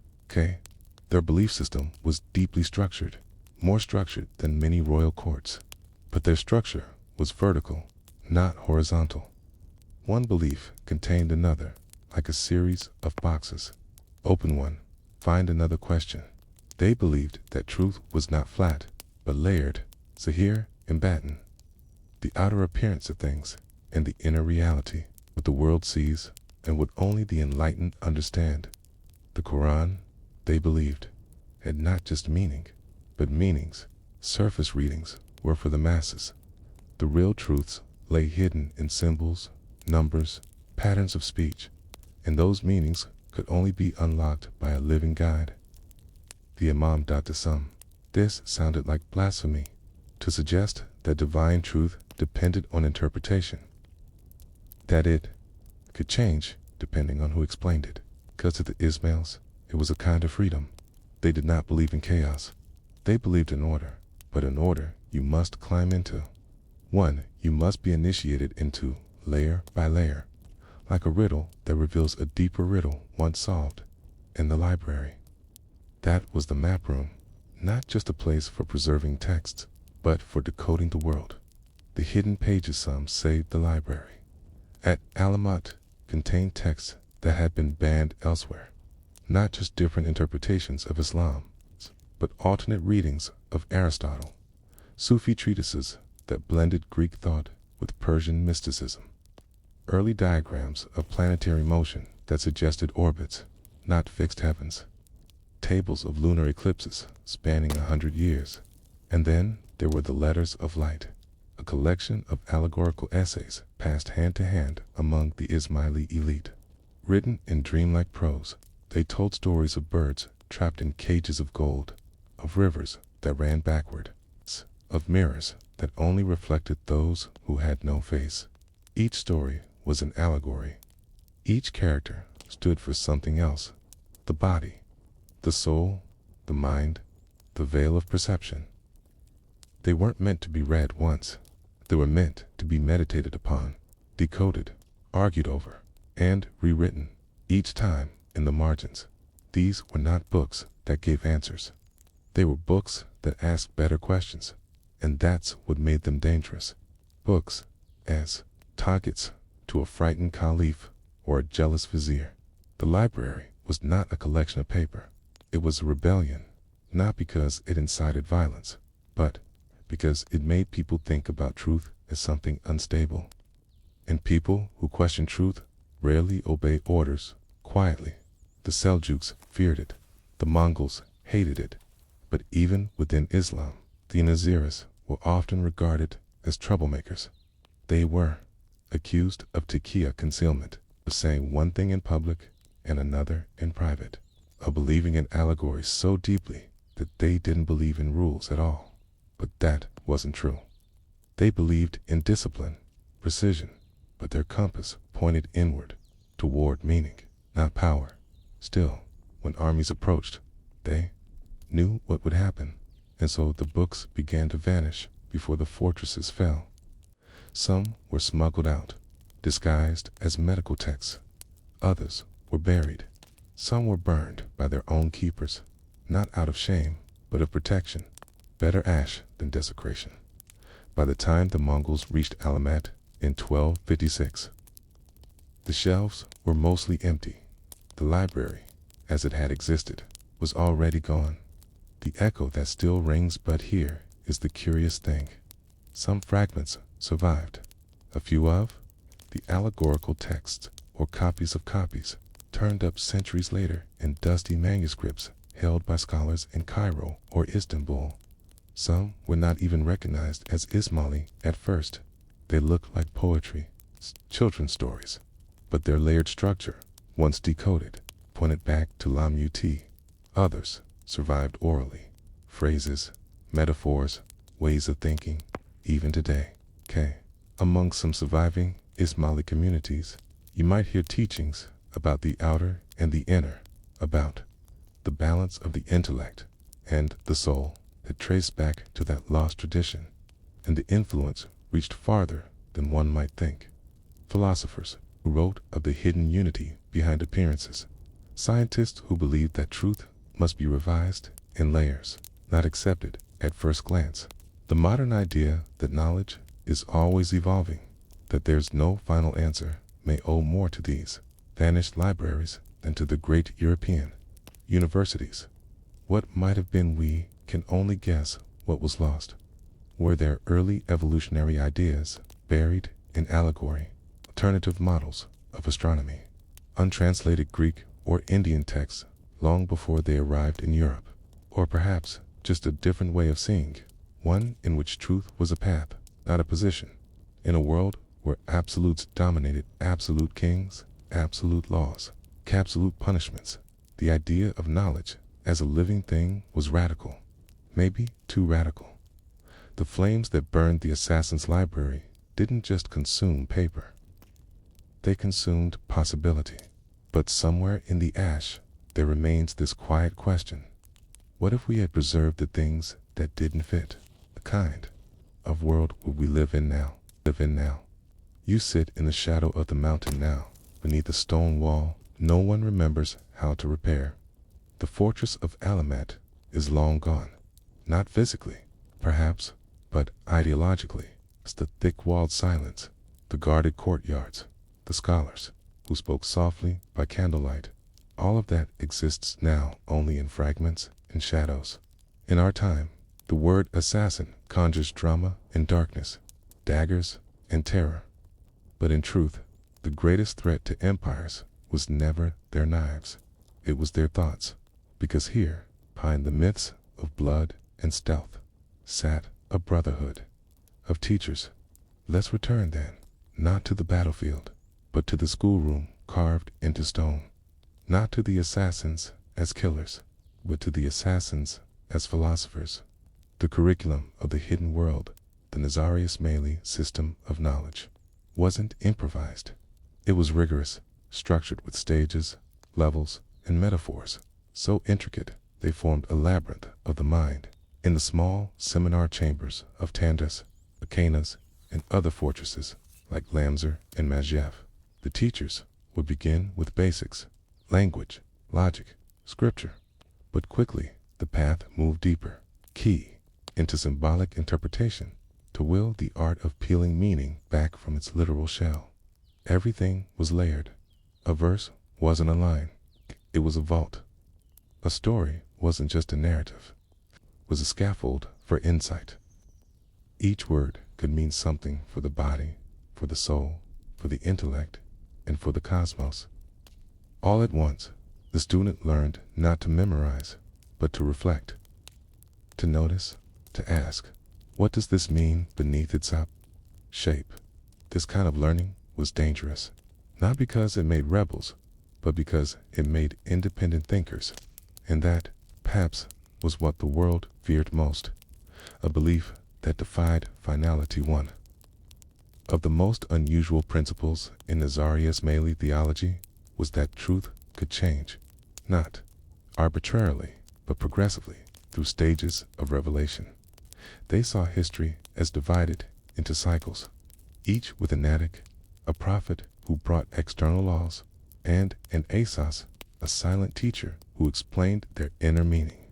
[SPEAKER 1] Their belief system was deeply structured, more structured than many royal courts. But their structure was vertical, not horizontal. One belief contained another, like a series of boxes. Open one, find another question. They believed that truth was not flat, but layered, Zahir and Batin. The outer appearance of things, and the inner reality, what the world sees, and what only the enlightened understand. The Quran, they believed, had not just meaning, but meanings. Surface readings were for the masses. The real truths lay hidden in symbols, numbers, patterns of speech, and those meanings could only be unlocked by a living guide. The Imam to some, this sounded like blasphemy, to suggest that divine truth depended on interpretation, that it could change depending on who explained it. Because to the Ismails, it was a kind of freedom. They did not believe in chaos. They believed in order, but in order you must climb into. One, you must be initiated into layer by layer, like a riddle that reveals a deeper riddle once solved. In the library, that was the map room, not just a place for preserving texts, but for decoding the world. The hidden pages, some say the library at Alamut, contained texts that had been banned elsewhere, not just different interpretations of Islam, but alternate readings of Aristotle, Sufi treatises that blended Greek thought with Persian mysticism. early diagrams of planetary motion that suggested orbits, not fixed heavens. Tables of lunar eclipses spanning 100 years. And then there were the Letters of Light, a collection of allegorical essays passed hand to hand among the Ismaili elite. Written in dreamlike prose, they told stories of birds trapped in cages of gold, of rivers that ran backward, of mirrors that only reflected those who had no face. Each story was an allegory. Each character stood for something else: the body, the soul, the mind, the veil of perception. They weren't meant to be read once. They were meant to be meditated upon, decoded, argued over, and rewritten, each time in the margins. These were not books that gave answers. They were books that asked better questions, and that's what made them dangerous. Books as targets to a frightened caliph or a jealous vizier. The library was not a collection of paper. It was a rebellion, not because it incited violence, but because it made people think about truth as something unstable. And people who question truth rarely obey orders quietly. The Seljuks feared it. The Mongols hated it. But even within Islam, the Naziris were often regarded as troublemakers. They were accused of taqiyya concealment, of saying one thing in public and another in private, of believing in allegories so deeply that they didn't believe in rules at all. But that wasn't true. They believed in discipline, precision, but their compass pointed inward, toward meaning, not power. Still, when armies approached, they knew what would happen, and so the books began to vanish before the fortresses fell. Some were smuggled out, disguised as medical texts. Others were buried. Some were burned by their own keepers, not out of shame, but of protection. Better ash than desecration. By the time the Mongols reached Alamut in 1256, the shelves were mostly empty. The library, as it had existed, was already gone. The echo that still rings but here is the curious thing. Some fragments survived. A few of the allegorical texts, or copies of copies, turned up centuries later in dusty manuscripts held by scholars in Cairo or Istanbul. Some were not even recognized as Ismaili at first. They looked like poetry, children's stories, but their layered structure, once decoded, pointed back to Alamut. Others survived orally. Phrases, metaphors, ways of thinking, even today. Among some surviving Ismaili communities, you might hear teachings about the outer and the inner, about the balance of the intellect and the soul that traced back to that lost tradition, and the influence reached farther than one might think. Philosophers who wrote of the hidden unity behind appearances, scientists who believed that truth must be revised in layers, not accepted at first glance. The modern idea that knowledge is always evolving, that there's no final answer, may owe more to these vanished libraries than to the great European universities. What might have been, we can only guess what was lost. Were there early evolutionary ideas buried in allegory, alternative models of astronomy, untranslated Greek or Indian texts long before they arrived in Europe? Or perhaps just a different way of seeing, one in which truth was a path, not a position. In a world where absolutes dominated, absolute kings, absolute laws, absolute punishments, the idea of knowledge as a living thing was radical, maybe too radical. The flames that burned the assassin's library didn't just consume paper. They consumed possibility. But somewhere in the ash, there remains this quiet question. What if we had preserved the things that didn't fit? The kind of world would we live in now? You sit in the shadow of the mountain now, beneath a stone wall no one remembers how to repair. The fortress of Alamut is long gone. Not physically, perhaps, but ideologically. It's the thick-walled silence, the guarded courtyards, the scholars who spoke softly by candlelight. All of that exists now only in fragments and shadows. In our time, the word assassin conjures drama and darkness, daggers and terror. But in truth, The greatest threat to empires was never their knives, it was their thoughts, because here, behind the myths of blood and stealth, sat a brotherhood of teachers. Let's return then, not to the battlefield, but to the schoolroom carved into stone, not to the assassins as killers, but to the assassins as philosophers. The curriculum of the hidden world, the Nazarius Mele system of knowledge, wasn't improvised. It was rigorous, structured with stages, levels, and metaphors, so intricate they formed a labyrinth of the mind. In the small seminar chambers of Tandas, Achanas, and other fortresses like Lamzer and Mazjev, the teachers would begin with basics, language, logic, scripture. But quickly the path moved deeper, key, into symbolic interpretation, to will the art of peeling meaning back from its literal shell. Everything was layered. A verse wasn't a line, it was a vault. A story wasn't just a narrative, it was a scaffold for insight. Each word could mean something for the body, for the soul, for the intellect, and for the cosmos. All at once, the student learned not to memorize, but to reflect, to notice, to ask, what does this mean beneath its shape? This kind of learning was dangerous, not because it made rebels, but because it made independent thinkers. And that, perhaps, was what the world feared most, a belief that defied finality. One of the most unusual principles in Nazarius Mele theology was that truth could change, not arbitrarily, but progressively, through stages of revelation. They saw history as divided into cycles, each with an Attic, a prophet who brought external laws, and an Asos, a silent teacher who explained their inner meaning.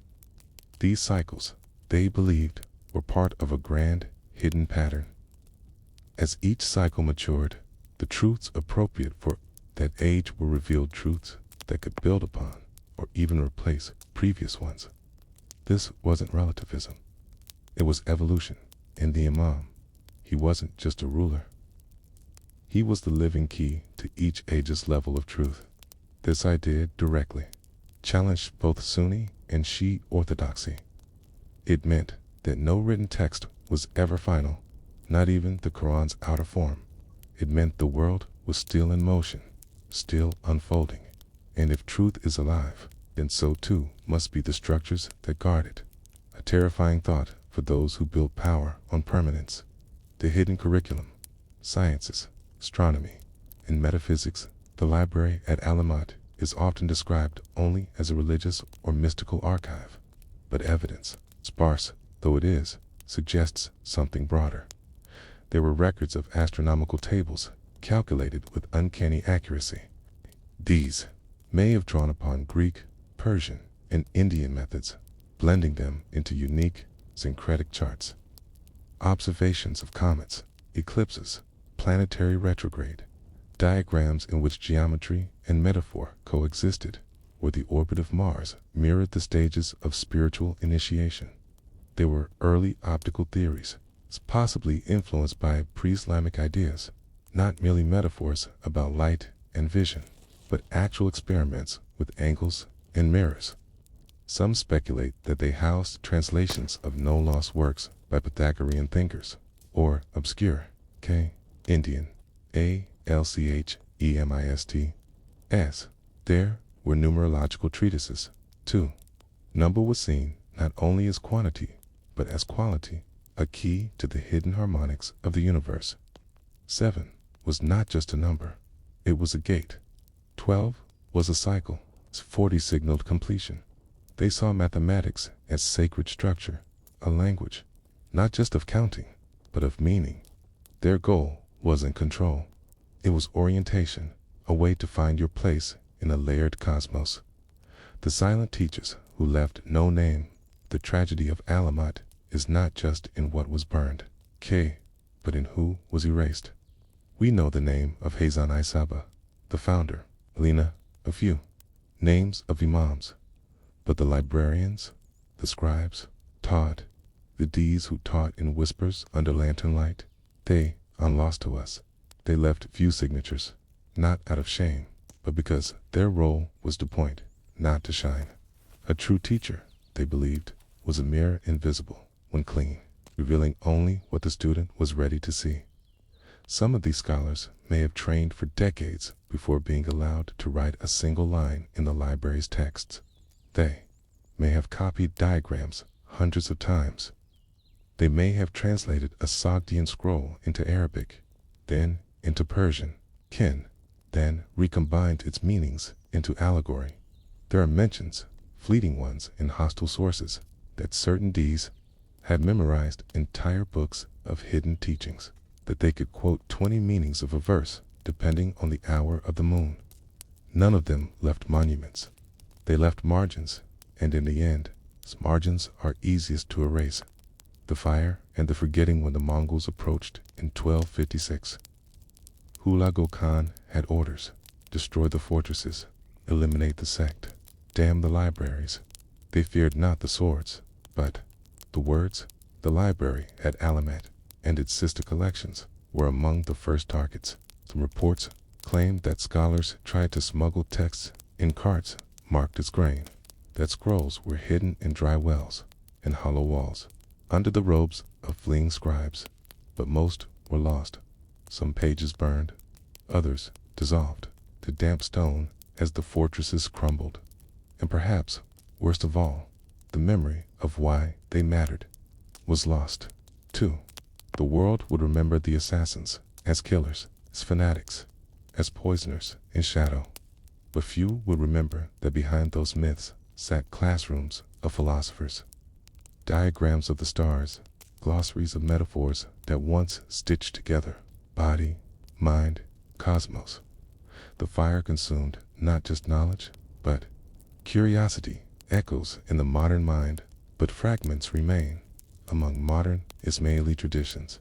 [SPEAKER 1] These cycles, they believed, were part of a grand, hidden pattern. As each cycle matured, the truths appropriate for that age were revealed, truths that could build upon or even replace previous ones. This wasn't relativism. It was evolution. And the Imam, he wasn't just a ruler. He was the living key to each age's level of truth. This idea directly challenged both Sunni and Shi'i orthodoxy. It meant that no written text was ever final, not even the Quran's outer form. It meant the world was still in motion, still unfolding. And if truth is alive, then so too must be the structures that guard it. A terrifying thought for those who build power on permanence. The hidden curriculum, sciences, astronomy, and metaphysics, the library at Alamut is often described only as a religious or mystical archive. But evidence, sparse though it is, suggests something broader. There were records of astronomical tables calculated with uncanny accuracy. These may have drawn upon Greek, Persian, and Indian methods, blending them into unique, syncretic charts. Observations of comets, eclipses, planetary retrograde, diagrams in which geometry and metaphor coexisted, where the orbit of Mars mirrored the stages of spiritual initiation. They were early optical theories, possibly influenced by pre-Islamic ideas, not merely metaphors about light and vision, but actual experiments with angles and mirrors. Some speculate that they housed translations of no-loss works by Pythagorean thinkers, or obscure, Indian, Alchemist. There were numerological treatises, too. Number was seen not only as quantity, but as quality, a key to the hidden harmonics of the universe. 7 was not just a number, it was a gate. 12 was a cycle, 40 signaled completion. They saw mathematics as sacred structure, a language, not just of counting, but of meaning. Their goal wasn't control, it was orientation, a way to find your place in a layered cosmos. The silent teachers who left no name. The tragedy of Alamut is not just in what was burned, but in who was erased. We know the name of Hazan Isaba, the founder, Lena, a few names of imams, but the librarians, the scribes, taught, the Ds who taught in whispers under lantern light, they, unlost to us, they left few signatures, not out of shame, but because their role was to point, not to shine. A true teacher, they believed, was a mirror invisible when clean, revealing only what the student was ready to see. Some of these scholars may have trained for decades before being allowed to write a single line in the library's texts. They may have copied diagrams hundreds of times. They may have translated a Sogdian scroll into Arabic, then into Persian, then recombined its meanings into allegory. There are mentions, fleeting ones in hostile sources, that certain Ds had memorized entire books of hidden teachings, that they could quote 20 meanings of a verse depending on the hour of the moon. None of them left monuments. They left margins, and in the end, margins are easiest to erase. The fire and the forgetting when the Mongols approached in 1256. Hulagu Khan had orders: destroy the fortresses, eliminate the sect, damn the libraries. They feared not the swords, but the words. The library at Alamut and its sister collections were among the first targets. Some reports claimed that scholars tried to smuggle texts in carts marked as grain, that scrolls were hidden in dry wells and hollow walls, under the robes of fleeing scribes, but most were lost. Some pages burned, others dissolved to damp stone as the fortresses crumbled. And perhaps, worst of all, the memory of why they mattered was lost, too. The world would remember the assassins as killers, as fanatics, as poisoners in shadow. But few would remember that behind those myths sat classrooms of philosophers, diagrams of the stars, glossaries of metaphors that once stitched together body, mind, cosmos. The fire consumed not just knowledge, but curiosity. Echoes in the modern mind, but fragments remain among modern Ismaili traditions.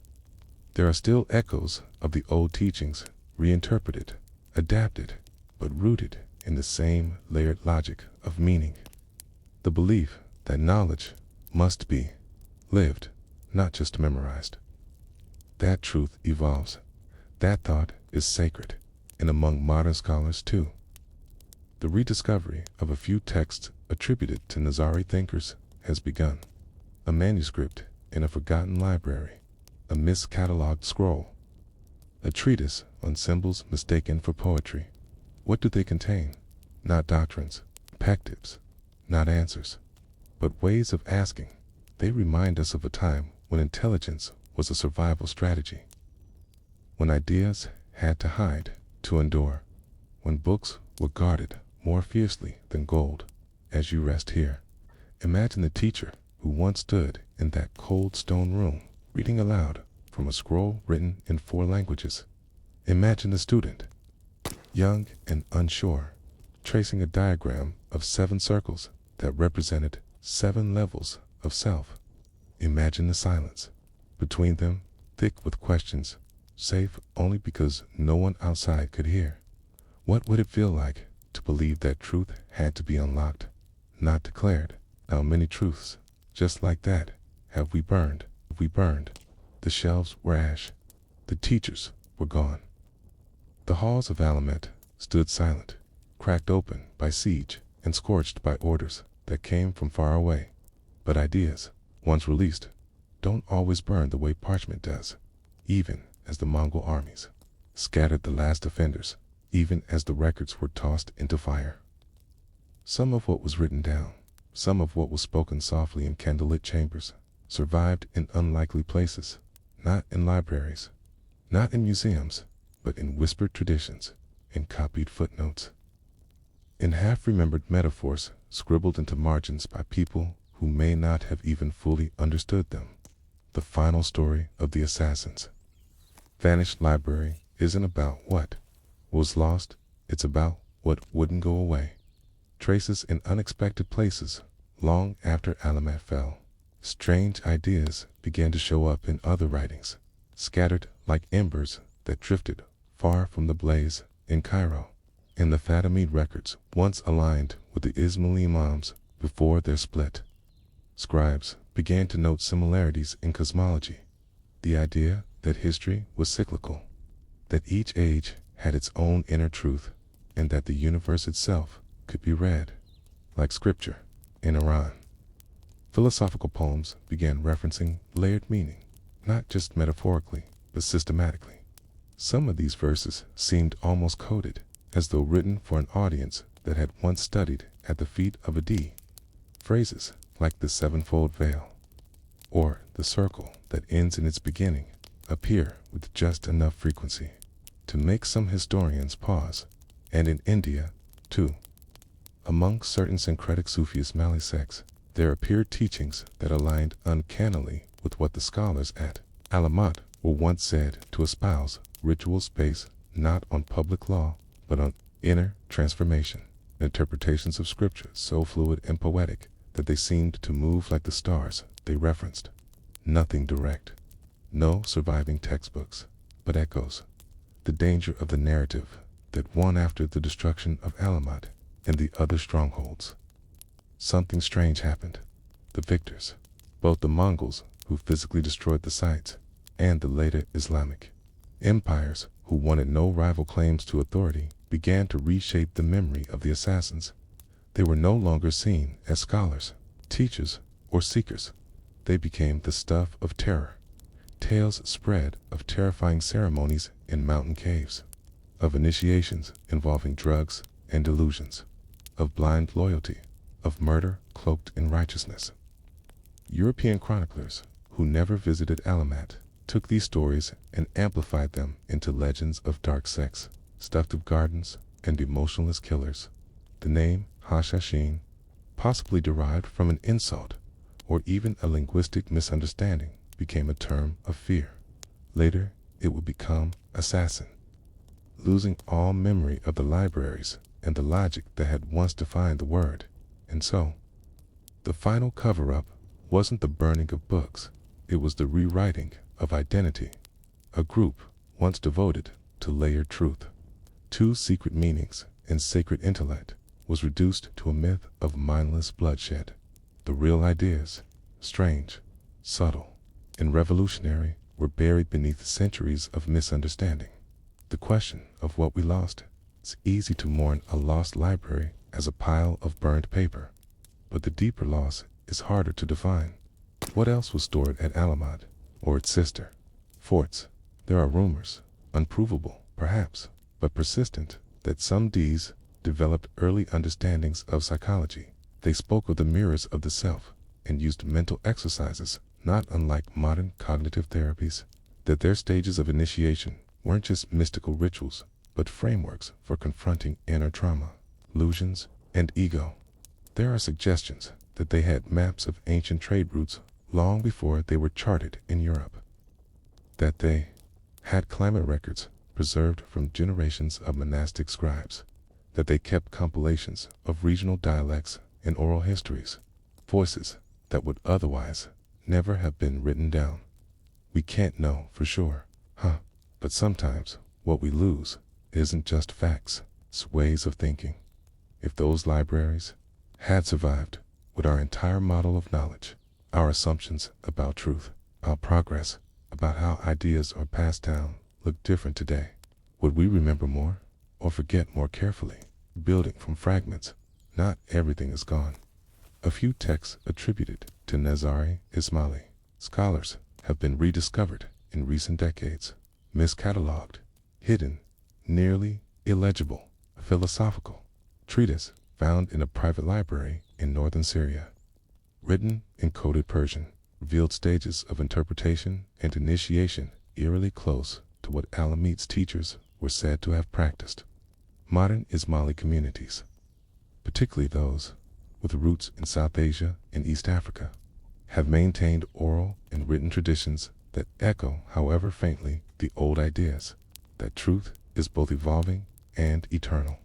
[SPEAKER 1] There are still echoes of the old teachings, reinterpreted, adapted, but rooted in the same layered logic of meaning. The belief that knowledge must be lived, not just memorized. That truth evolves. That thought is sacred, and among modern scholars too. The rediscovery of a few texts attributed to Nizari thinkers has begun. A manuscript in a forgotten library, a miscatalogued scroll, a treatise on symbols mistaken for poetry. What do they contain? Not doctrines, perspectives, not answers, but ways of asking. They remind us of a time when intelligence was a survival strategy, when ideas had to hide to endure, when books were guarded more fiercely than gold. As you rest here, imagine the teacher who once stood in that cold stone room, reading aloud from a scroll written in 4 languages. Imagine the student, young and unsure, tracing a diagram of 7 circles that represented 7 levels of self. Imagine the silence between them, thick with questions, safe only because no one outside could hear. What would it feel like to believe that truth had to be unlocked, not declared? How many truths, just like that, have we burned? The shelves were ash. The teachers were gone. The halls of Alamut stood silent, cracked open by siege and scorched by orders that came from far away. But ideas, once released, don't always burn the way parchment does, even as the Mongol armies scattered the last offenders, even as the records were tossed into fire. Some of what was written down, some of what was spoken softly in candlelit chambers, survived in unlikely places, not in libraries, not in museums, but in whispered traditions, in copied footnotes, in half-remembered metaphors scribbled into margins by people who may not have even fully understood them. The final story of the assassins. Vanished Library isn't about what was lost, it's about what wouldn't go away. Traces in unexpected places long after Alamut fell. Strange ideas began to show up in other writings, scattered like embers that drifted far from the blaze in Cairo. In the Fatimid records, once aligned with the Ismaili Imams before their split, scribes began to note similarities in cosmology. The idea that history was cyclical, that each age had its own inner truth, and that the universe itself could be read, like scripture, in Iran. Philosophical poems began referencing layered meaning, not just metaphorically, but systematically. Some of these verses seemed almost coded, as though written for an audience that had once studied at the feet of a deity. Phrases like the sevenfold veil, or the circle that ends in its beginning, appear with just enough frequency to make some historians pause. And in India, too, among certain syncretic Sufi Ismaili sects, there appeared teachings that aligned uncannily with what the scholars at Alamut were once said to espouse: rituals based not on public law, but on inner transformation, interpretations of scripture so fluid and poetic that they seemed to move like the stars they referenced. Nothing direct, no surviving textbooks, but echoes. The danger of the narrative that won after the destruction of Alamut and the other strongholds. Something strange happened. The victors, both the Mongols, who physically destroyed the sites, and the later Islamic empires, who wanted no rival claims to authority, began to reshape the memory of the assassins. They were no longer seen as scholars, teachers, or seekers. They became the stuff of terror. Tales spread of terrifying ceremonies in mountain caves, of initiations involving drugs and delusions, of blind loyalty, of murder cloaked in righteousness. European chroniclers, who never visited Alamut, took these stories and amplified them into legends of dark sects, seductive gardens, and emotionless killers. The name Hashashin, possibly derived from an insult or even a linguistic misunderstanding, became a term of fear. Later, it would become assassin, losing all memory of the libraries and the logic that had once defined the word. And so, the final cover-up wasn't the burning of books, it was the rewriting of identity. A group once devoted to layered truth, two secret meanings, and sacred intellect was reduced to a myth of mindless bloodshed. The real ideas, strange, subtle, and revolutionary, were buried beneath centuries of misunderstanding. The question of what we lost: it's easy to mourn a lost library as a pile of burned paper, but the deeper loss is harder to define. What else was stored at Alamut, or its sister forts? There are rumors, unprovable perhaps, but persistent, that some Ds developed early understandings of psychology. They spoke of the mirrors of the self and used mental exercises not unlike modern cognitive therapies. That their stages of initiation weren't just mystical rituals, but frameworks for confronting inner trauma, illusions, and ego. There are suggestions that they had maps of ancient trade routes long before they were charted in Europe. That they had climate records preserved from generations of monastic scribes. That they kept compilations of regional dialects and oral histories, voices that would otherwise never have been written down. We can't know for sure, but sometimes what we lose isn't just facts, it's ways of thinking. If those libraries had survived, would our entire model of knowledge, our assumptions about truth, our progress, about how ideas are passed down, look different today? Would we remember more, or forget more carefully? Building from fragments, not everything is gone. A few texts attributed to Nizari Ismaili scholars have been rediscovered in recent decades, miscatalogued, hidden, nearly illegible. A philosophical treatise found in a private library in northern Syria, written in coded Persian, revealed stages of interpretation and initiation eerily close to what Alamut's teachers were said to have practiced. Modern Ismaili communities, particularly those with roots in South Asia and East Africa, have maintained oral and written traditions that echo, however faintly, the old ideas that truth is both evolving and eternal,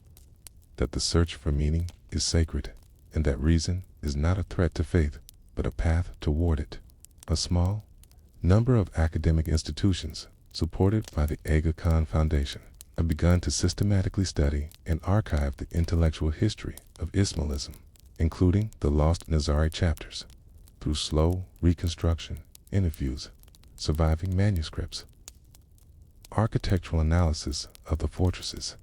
[SPEAKER 1] that the search for meaning is sacred, and that reason is not a threat to faith, but a path toward it. A small number of academic institutions, supported by the Aga Khan Foundation, have begun to systematically study and archive the intellectual history of Ismailism, including the lost Nizari chapters, through slow reconstruction, interviews, surviving manuscripts, architectural analysis of the fortresses.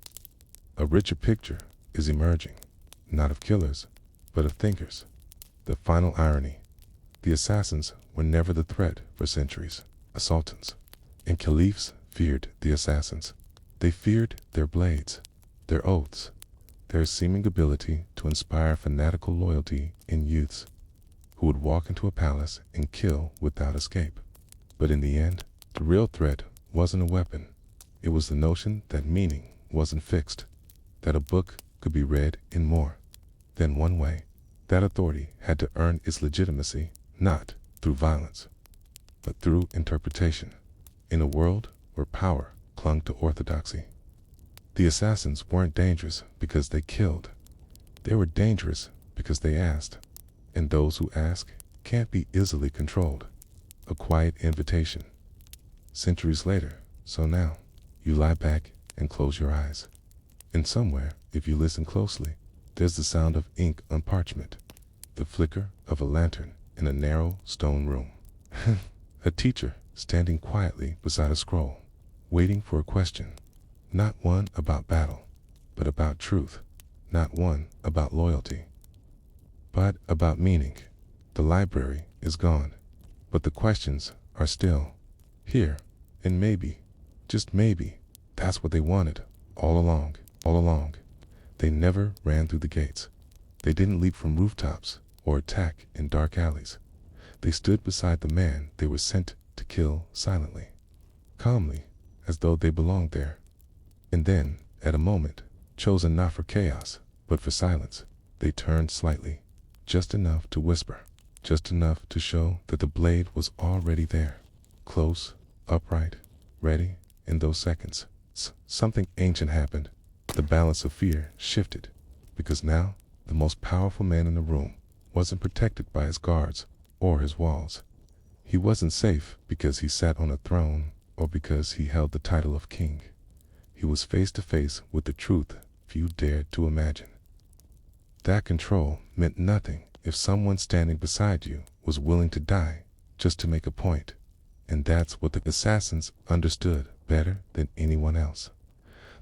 [SPEAKER 1] A richer picture is emerging, not of killers, but of thinkers. The final irony: the assassins were never the threat for centuries. Sultans and caliphs feared the assassins. They feared their blades, their oaths, their seeming ability to inspire fanatical loyalty in youths who would walk into a palace and kill without escape. But in the end, the real threat wasn't a weapon. It was the notion that meaning wasn't fixed, that a book could be read in more than one way, that authority had to earn its legitimacy not through violence, but through interpretation. In a world where power clung to orthodoxy, the assassins weren't dangerous because they killed. They were dangerous because they asked, and those who ask can't be easily controlled. A quiet invitation. Centuries later, so now, you lie back and close your eyes. And somewhere, if you listen closely, there's the sound of ink on parchment, the flicker of a lantern in a narrow stone room. A teacher standing quietly beside a scroll, waiting for a question. Not one about battle, but about truth. Not one about loyalty, but about meaning. The library is gone, but the questions are still here. And maybe, just maybe, that's what they wanted all along. All along. They never ran through the gates. They didn't leap from rooftops or attack in dark alleys. They stood beside the man they were sent to kill silently, calmly, as though they belonged there. And then, at a moment, chosen not for chaos, but for silence, they turned slightly, just enough to whisper, just enough to show that the blade was already there, close, upright, ready. In those seconds, something ancient happened. The balance of fear shifted, because now the most powerful man in the room wasn't protected by his guards or his walls. He wasn't safe because he sat on a throne or because he held the title of king. He was face to face with the truth few dared to imagine. That control meant nothing if someone standing beside you was willing to die just to make a point. And that's what the assassins understood better than anyone else.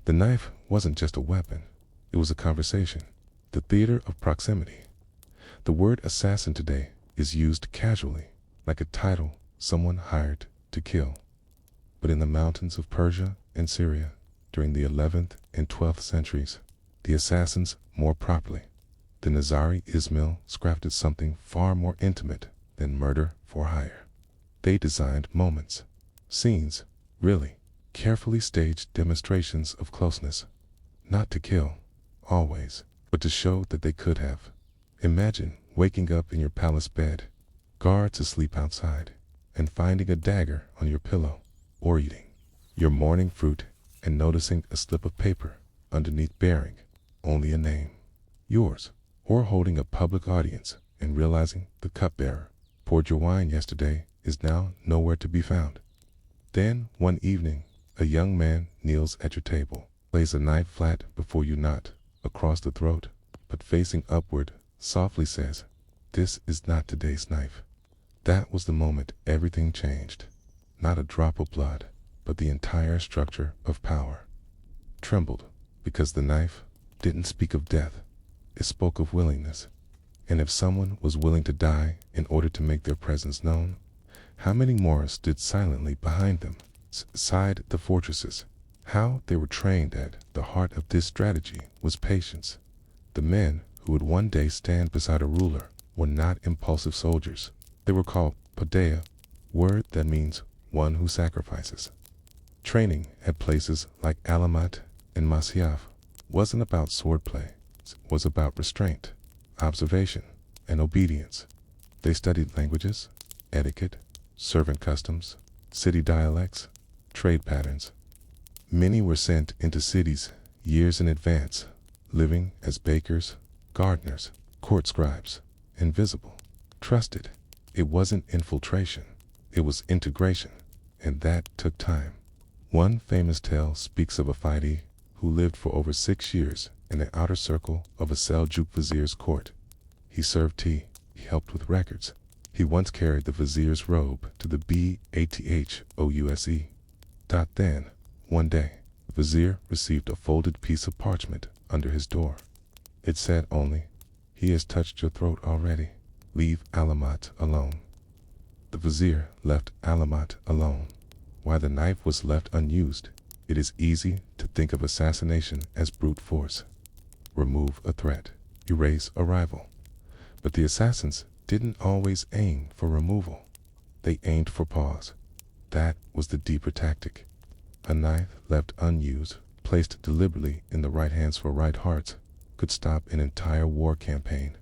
[SPEAKER 1] The knife wasn't just a weapon, it was a conversation, the theater of proximity. The word assassin today is used casually, like a title someone hired to kill. But in the mountains of Persia and Syria, during the 11th and 12th centuries, the assassins, more properly, the Nizari Ismail, crafted something far more intimate than murder for hire. They designed moments, scenes, really, carefully staged demonstrations of closeness, not to kill, always, but to show that they could have. Imagine waking up in your palace bed, guards asleep outside, and finding a dagger on your pillow, or eating your morning fruit and noticing a slip of paper underneath bearing only a name, yours, or holding a public audience and realizing the cupbearer poured your wine yesterday is now nowhere to be found. Then, one evening, a young man kneels at your table, lays a knife flat before you, not across the throat, but facing upward, softly says, "This is not today's knife." That was the moment everything changed. Not a drop of blood, but the entire structure of power trembled, because the knife didn't speak of death, it spoke of willingness. And if someone was willing to die in order to make their presence known, how many more stood silently behind them, inside the fortresses? How they were trained at the heart of this strategy was patience. The men who would one day stand beside a ruler were not impulsive soldiers. They were called Padea, word that means one who sacrifices. Training at places like Alamut and Masyaf wasn't about swordplay, it was about restraint, observation, and obedience. They studied languages, etiquette, servant customs, city dialects, trade patterns. Many were sent into cities years in advance, living as bakers, gardeners, court scribes, invisible, trusted. It wasn't infiltration, it was integration, and that took time. One famous tale speaks of a Fidi who lived for over 6 years in the outer circle of a Seljuk vizier's court. He served tea, he helped with records. He once carried the vizier's robe to the BATHOUSE. Then, One day, the vizier received a folded piece of parchment under his door. It said only, "He has touched your throat already. Leave Alamut alone." The vizier left Alamut alone. While the knife was left unused, it is easy to think of assassination as brute force. Remove a threat, erase a rival. But the assassins didn't always aim for removal. They aimed for pause. That was the deeper tactic. A knife left unused, placed deliberately in the right hands for right hearts, could stop an entire war campaign,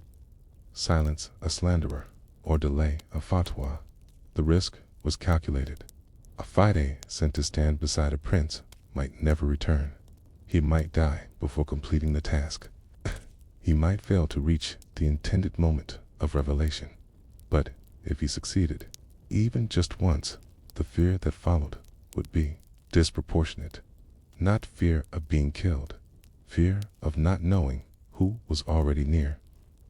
[SPEAKER 1] silence a slanderer, or delay a fatwa. The risk was calculated. A Fide sent to stand beside a prince might never return. He might die before completing the task. He might fail to reach the intended moment of revelation. But if he succeeded, even just once, the fear that followed would be disproportionate. Not fear of being killed, fear of not knowing who was already near.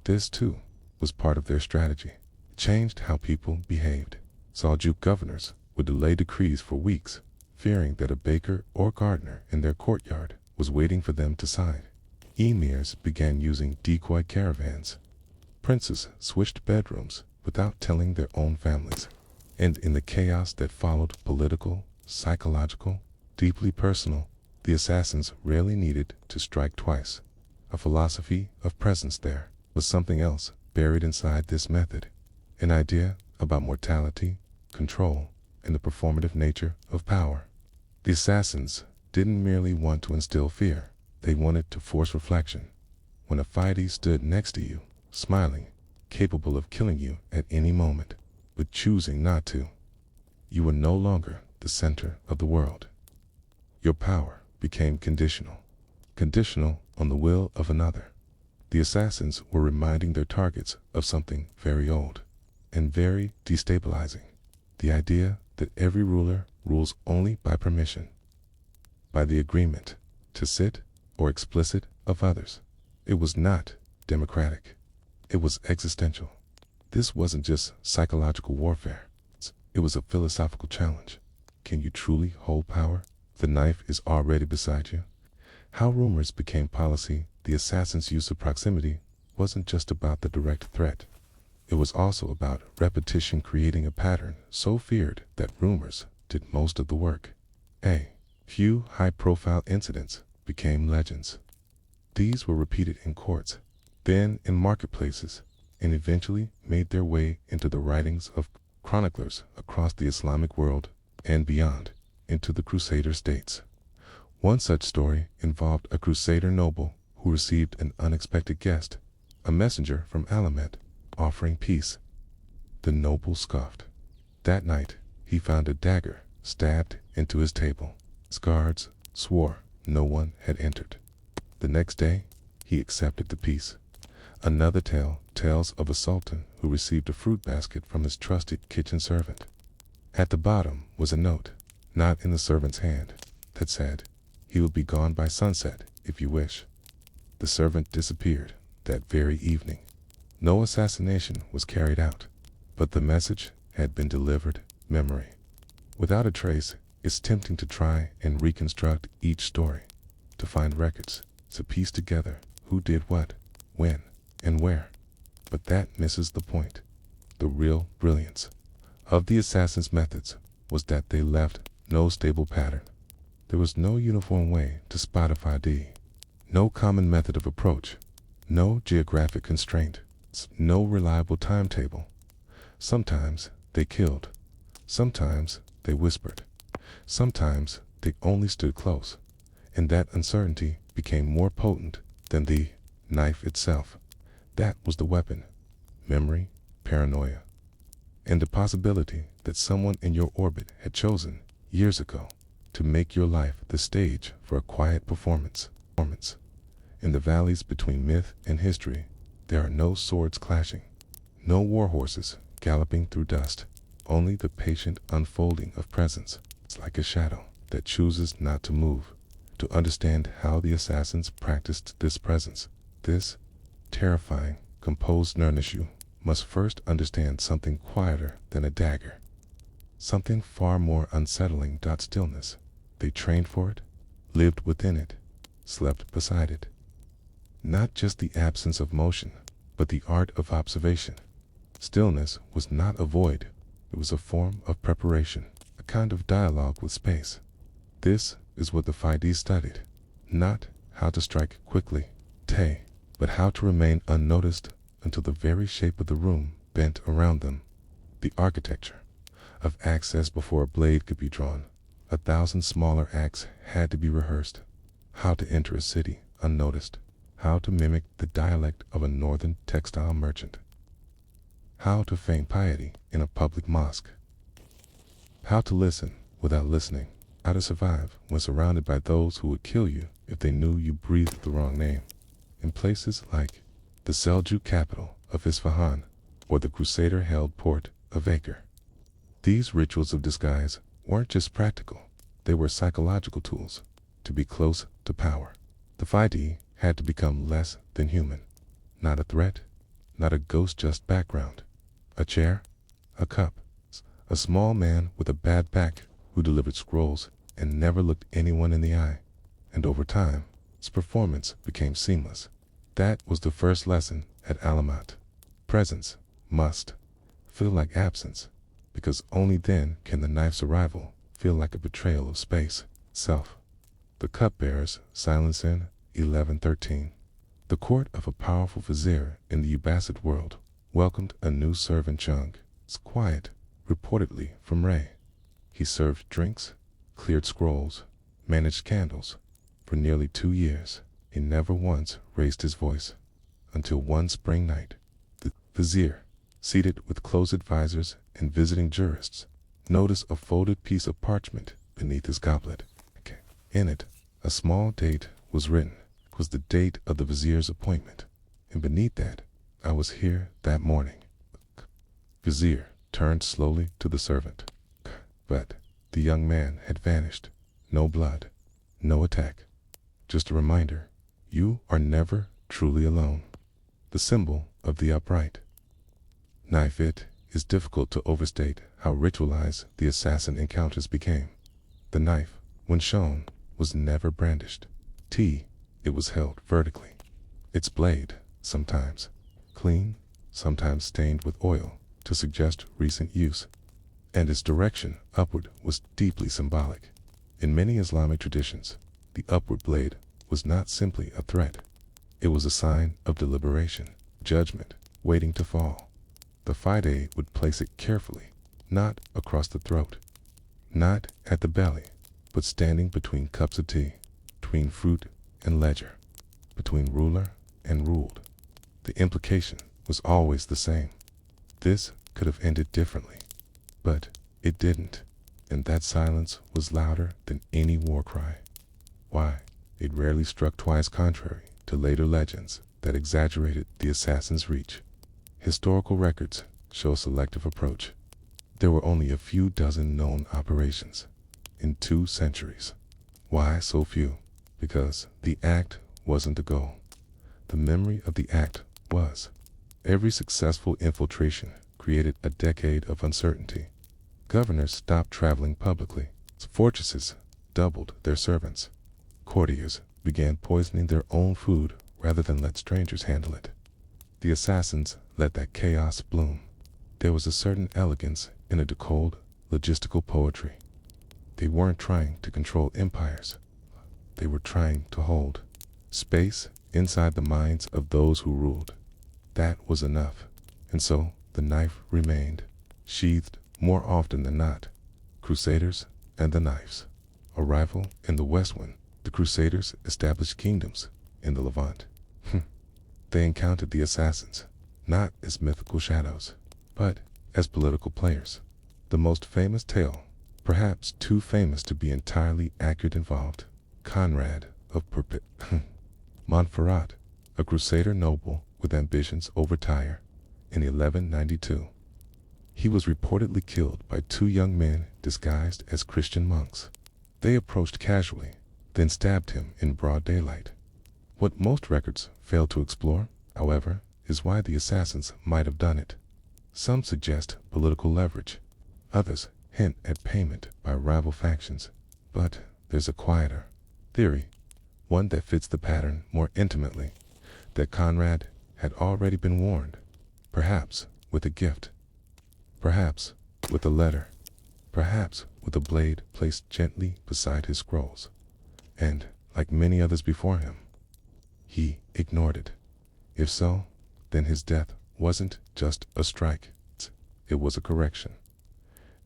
[SPEAKER 1] This, too, was part of their strategy. It changed how people behaved. Seljuk governors would delay decrees for weeks, fearing that a baker or gardener in their courtyard was waiting for them to sign. Emirs began using decoy caravans. Princes switched bedrooms without telling their own families. And in the chaos that followed, political, psychological, deeply personal, the assassins rarely needed to strike twice. A philosophy of presence. There was something else buried inside this method, an idea about mortality, control, and the performative nature of power. The assassins didn't merely want to instill fear, they wanted to force reflection. When a Fide stood next to you, smiling, capable of killing you at any moment, but choosing not to, you were no longer the center of the world. Your power became conditional on the will of another. The assassins were reminding their targets of something very old and very destabilizing. The idea that every ruler rules only by permission, by the agreement, tacit or explicit, of others. It was not democratic. It was existential. This wasn't just psychological warfare. It was a philosophical challenge. Can you truly hold power? The knife is already beside you. How rumors became policy. The assassin's use of proximity wasn't just about the direct threat. It was also about repetition, creating a pattern so feared that rumors did most of the work. A few high-profile incidents became legends. These were repeated in courts, then in marketplaces, and eventually made their way into the writings of chroniclers across the Islamic world and beyond, into the Crusader states. One such story involved a Crusader noble who received an unexpected guest, a messenger from Alamut, offering peace. The noble scoffed. That night, he found a dagger stabbed into his table. His guards swore no one had entered. The next day, he accepted the peace. Another tale tells of a sultan who received a fruit basket from his trusted kitchen servant. At the bottom was a note, not in the servant's hand, that said, "He will be gone by sunset if you wish." The servant disappeared that very evening. No assassination was carried out, but the message had been delivered. Memory. Without a trace, it's tempting to try and reconstruct each story, to find records, to piece together who did what, when, and where. But that misses the point. The real brilliance of the assassins' methods was that they left no stable pattern. There was no uniform way to spot a Fide, no common method of approach, no geographic constraint, no reliable timetable. Sometimes they killed, sometimes they whispered, sometimes they only stood close, and that uncertainty became more potent than the knife itself. That was the weapon: memory, paranoia, and the possibility that someone in your orbit had chosen, years ago, to make your life the stage for a quiet performance. In the valleys between myth and history, there are no swords clashing, no war horses galloping through dust, only the patient unfolding of presence. It's like a shadow that chooses not to move. To understand how the assassins practiced this presence, this terrifying, composed Nernishu, must first understand something quieter than a dagger, something far more unsettling. Stillness. They trained for it, lived within it, slept beside it. Not just the absence of motion, but the art of observation. Stillness was not a void, it was a form of preparation, a kind of dialogue with space. This is what the Fidei studied, not how to strike quickly, but how to remain unnoticed until the very shape of the room bent around them. The architecture of access before a blade could be drawn. 1,000 smaller acts had to be rehearsed. How to enter a city unnoticed. How to mimic the dialect of a northern textile merchant. How to feign piety in a public mosque. How to listen without listening. How to survive when surrounded by those who would kill you if they knew you breathed the wrong name. In places like the Seljuk capital of Isfahan or the Crusader-held port of Acre. These rituals of disguise weren't just practical, they were psychological tools to be close to power. The Fidei had to become less than human, not a threat, not a ghost-just background. A chair, a cup, a small man with a bad back who delivered scrolls and never looked anyone in the eye. And over time, his performance became seamless. That was the first lesson at Alamut. Presence must feel like absence, because only then can the knife's arrival feel like a betrayal of space itself. The cupbearers, silence in 1113. The court of a powerful vizier in the Abbasid world welcomed a new servant Chung. It's quiet, reportedly from Ray. He served drinks, cleared scrolls, managed candles. For nearly 2 years, he never once raised his voice, until one spring night, the vizier, seated with closed advisors and visiting jurists, noticed a folded piece of parchment beneath his goblet. In it, a small date was written. It was the date of the vizier's appointment, and beneath that, I was here that morning. Vizier turned slowly to the servant, but the young man had vanished. No blood, no attack. Just a reminder, you are never truly alone. The symbol of the upright. Knife. It is difficult to overstate how ritualized the assassin encounters became. The knife, when shown, was never brandished. It was held vertically. Its blade, sometimes clean, sometimes stained with oil to suggest recent use, and its direction upward was deeply symbolic. In many Islamic traditions, the upward blade was not simply a threat. It was a sign of deliberation, judgment, waiting to fall. The Fidei would place it carefully, not across the throat, not at the belly, but standing between cups of tea, between fruit and ledger, between ruler and ruled. The implication was always the same. This could have ended differently, but it didn't, and that silence was louder than any war cry. Why? It rarely struck twice, contrary to later legends that exaggerated the assassin's reach. Historical records show a selective approach. There were only a few dozen known operations in 2 centuries. Why so few? Because the act wasn't the goal. The memory of the act was. Every successful infiltration created a decade of uncertainty. Governors stopped traveling publicly. Fortresses doubled their servants. Courtiers began poisoning their own food rather than let strangers handle it. The assassins let that chaos bloom. There was a certain elegance in a decoded, logistical poetry. They weren't trying to control empires. They were trying to hold space inside the minds of those who ruled. That was enough, and so the knife remained, sheathed more often than not. Crusaders and the knives. A rival in the West when the Crusaders established kingdoms in the Levant. They encountered the assassins, not as mythical shadows, but as political players. The most famous tale, perhaps too famous to be entirely accurate, involved Conrad of Montferrat, a Crusader noble with ambitions over Tyre, in 1192. He was reportedly killed by 2 young men disguised as Christian monks. They approached casually, then stabbed him in broad daylight. What most records fail to explore, however, is why the assassins might have done it. Some suggest political leverage. Others hint at payment by rival factions. But there's a quieter theory, one that fits the pattern more intimately, that Conrad had already been warned, perhaps with a gift, perhaps with a letter, perhaps with a blade placed gently beside his scrolls, and, like many others before him, he ignored it. If so, then his death wasn't just a strike, it was a correction.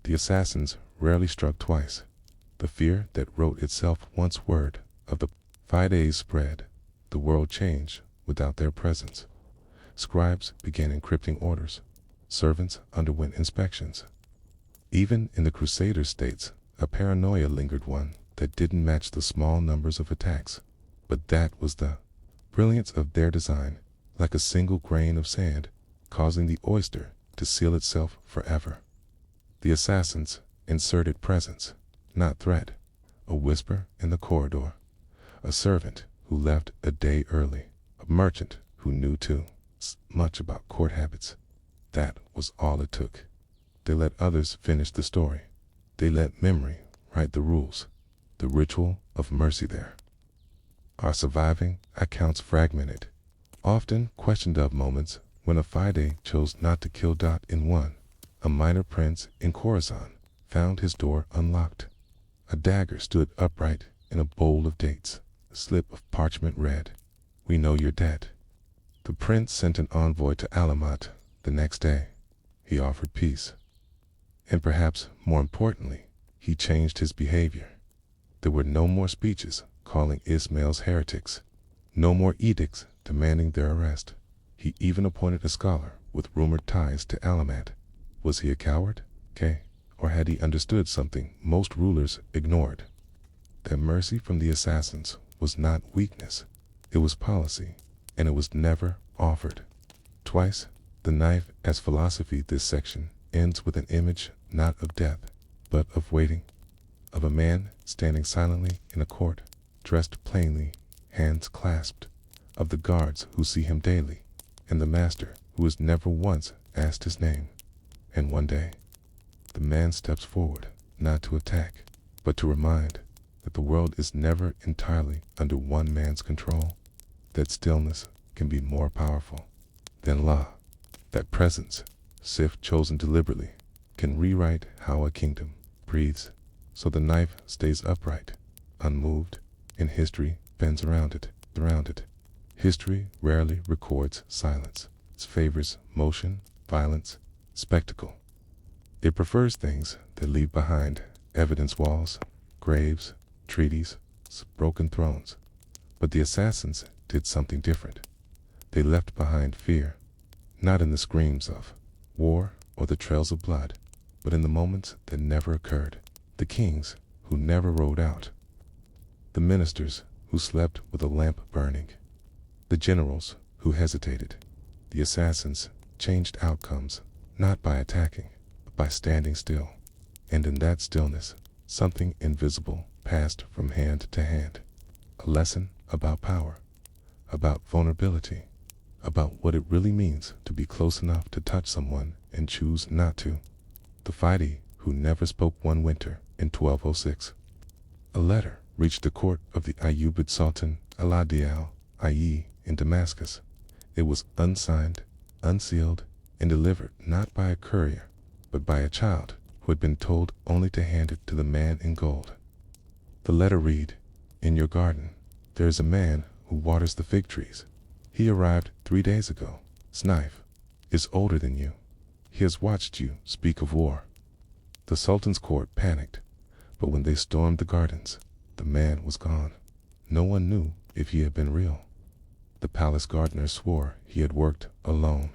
[SPEAKER 1] The assassins rarely struck twice. The fear that wrote itself once word of the 5 days spread. The world changed without their presence. Scribes began encrypting orders. Servants underwent inspections. Even in the Crusader states, a paranoia lingered, one that didn't match the small numbers of attacks. But that was the brilliance of their design, like a single grain of sand, causing the oyster to seal itself forever. The assassins inserted presence, not threat, a whisper in the corridor, a servant who left a day early, a merchant who knew too much about court habits. That was all it took. They let others finish the story. They let memory write the rules. The ritual of mercy there. Our surviving accounts fragmented, often questioned of moments when a Fide chose not to kill. In one, a minor prince in Khorasan found his door unlocked. A dagger stood upright in a bowl of dates. A slip of parchment read, "We know you're dead." The prince sent an envoy to Alamut the next day. He offered peace. And perhaps more importantly, he changed his behavior. There were no more speeches calling Ismails heretics, no more edicts demanding their arrest. He even appointed a scholar with rumored ties to Alamut. Was he a coward? Or had he understood something most rulers ignored? That mercy from the assassins was not weakness, it was policy, and it was never offered. Twice, the knife as philosophy. This section ends with an image not of death, but of waiting, of a man standing silently in a court, dressed plainly, hands clasped, of the guards who see him daily, and the master who has never once asked his name. And one day, the man steps forward, not to attack, but to remind that the world is never entirely under one man's control, that stillness can be more powerful than law, that presence, if chosen deliberately, can rewrite how a kingdom breathes, so the knife stays upright, unmoved, and history bends around it. History rarely records silence. It favors motion, violence, spectacle. It prefers things that leave behind evidence walls, graves, treaties, broken thrones. But the assassins did something different. They left behind fear, not in the screams of war or the trails of blood, but in the moments that never occurred. The kings who never rode out, the ministers who slept with a lamp burning, the generals who hesitated. The assassins changed outcomes, not by attacking, but by standing still. And in that stillness, something invisible passed from hand to hand. A lesson about power, about vulnerability, about what it really means to be close enough to touch someone and choose not to. The Fide who never spoke one winter in 1206. A letter reached the court of the Ayyubid Sultan Al-Adil I.E. in Damascus. It was unsigned, unsealed, and delivered not by a courier, but by a child who had been told only to hand it to the man in gold. The letter read, "In your garden, there is a man who waters the fig trees. He arrived 3 days ago. His knife is older than you. He has watched you speak of war." The Sultan's court panicked, but when they stormed the gardens, the man was gone. No one knew if he had been real. The palace gardener swore he had worked alone.